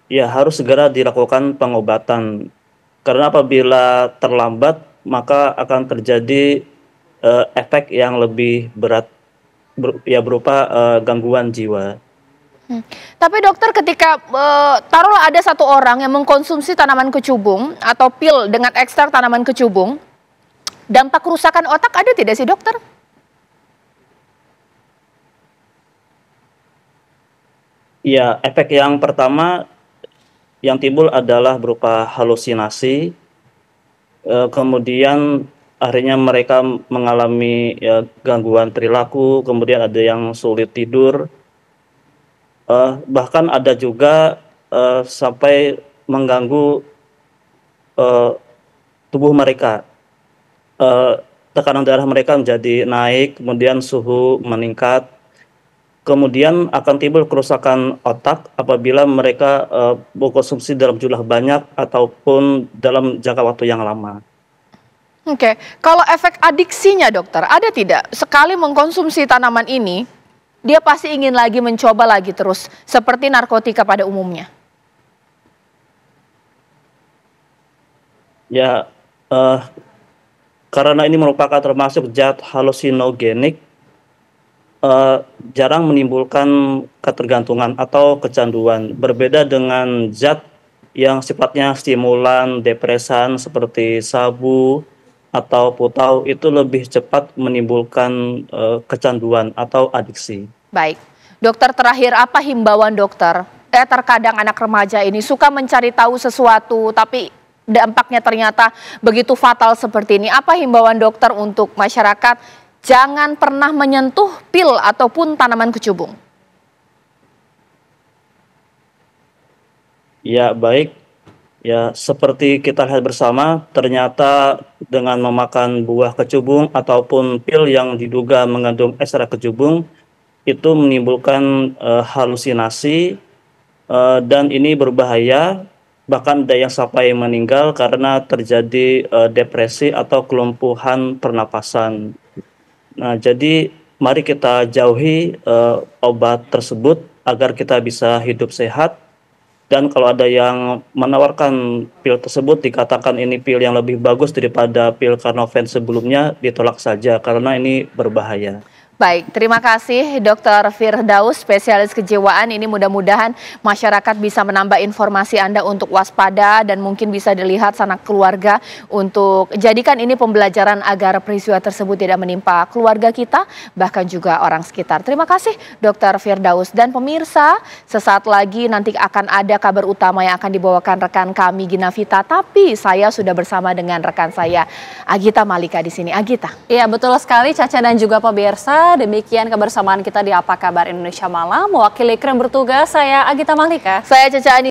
Speaker 20: ya harus segera dilakukan pengobatan. Karena apabila terlambat, maka akan terjadi efek yang lebih berat, berupa gangguan jiwa.
Speaker 2: Tapi dokter, ketika taruhlah ada satu orang yang mengkonsumsi tanaman kecubung atau pil dengan ekstrak tanaman kecubung, dampak kerusakan otak ada tidak sih, dokter?
Speaker 20: Ya, efek yang pertama yang timbul adalah berupa halusinasi, kemudian akhirnya mereka mengalami gangguan perilaku, kemudian ada yang sulit tidur, bahkan ada juga sampai mengganggu tubuh mereka. Tekanan darah mereka menjadi naik, kemudian suhu meningkat, kemudian akan timbul kerusakan otak apabila mereka mengkonsumsi dalam jumlah banyak ataupun dalam jangka waktu yang lama.
Speaker 2: Oke, kalau efek adiksinya, dokter, ada tidak? Sekali mengkonsumsi tanaman ini, dia pasti ingin lagi mencoba lagi terus, seperti narkotika pada umumnya.
Speaker 20: Ya, karena ini merupakan termasuk zat halusinogenik, jarang menimbulkan ketergantungan atau kecanduan. Berbeda dengan zat yang sifatnya stimulan, depresan seperti sabu atau putau itu lebih cepat menimbulkan kecanduan atau adiksi.
Speaker 2: Baik, dokter, terakhir apa himbauan dokter? Terkadang anak remaja ini suka mencari tahu sesuatu tapi dampaknya ternyata begitu fatal seperti ini. Apa himbauan dokter untuk masyarakat jangan pernah menyentuh pil ataupun tanaman kecubung?
Speaker 20: Ya, baik. Ya, seperti kita lihat bersama, ternyata dengan memakan buah kecubung ataupun pil yang diduga mengandung ekstrak kecubung, itu menimbulkan halusinasi dan ini berbahaya, bahkan ada yang sampai meninggal karena terjadi depresi atau kelumpuhan pernapasan. Nah, jadi mari kita jauhi obat tersebut agar kita bisa hidup sehat. Dan kalau ada yang menawarkan pil tersebut dikatakan ini pil yang lebih bagus daripada pil Carnoven sebelumnya, ditolak saja karena ini berbahaya.
Speaker 2: Baik, terima kasih Dr. Firdaus, spesialis kejiwaan. Ini mudah-mudahan masyarakat bisa menambah informasi Anda untuk waspada dan mungkin bisa dilihat sanak keluarga untuk jadikan ini pembelajaran agar peristiwa tersebut tidak menimpa keluarga kita, bahkan juga orang sekitar. Terima kasih Dr. Firdaus. Dan pemirsa, sesaat lagi nanti akan ada kabar utama yang akan dibawakan rekan kami Gina Vita, tapi saya sudah bersama dengan rekan saya Agita Malika di sini. Agita.
Speaker 1: Iya, betul sekali Caca dan juga pemirsa. Demikian kebersamaan kita di Apa Kabar Indonesia Malam. Mewakili kru bertugas, saya Agita Malika.
Speaker 2: Saya Caca Ani.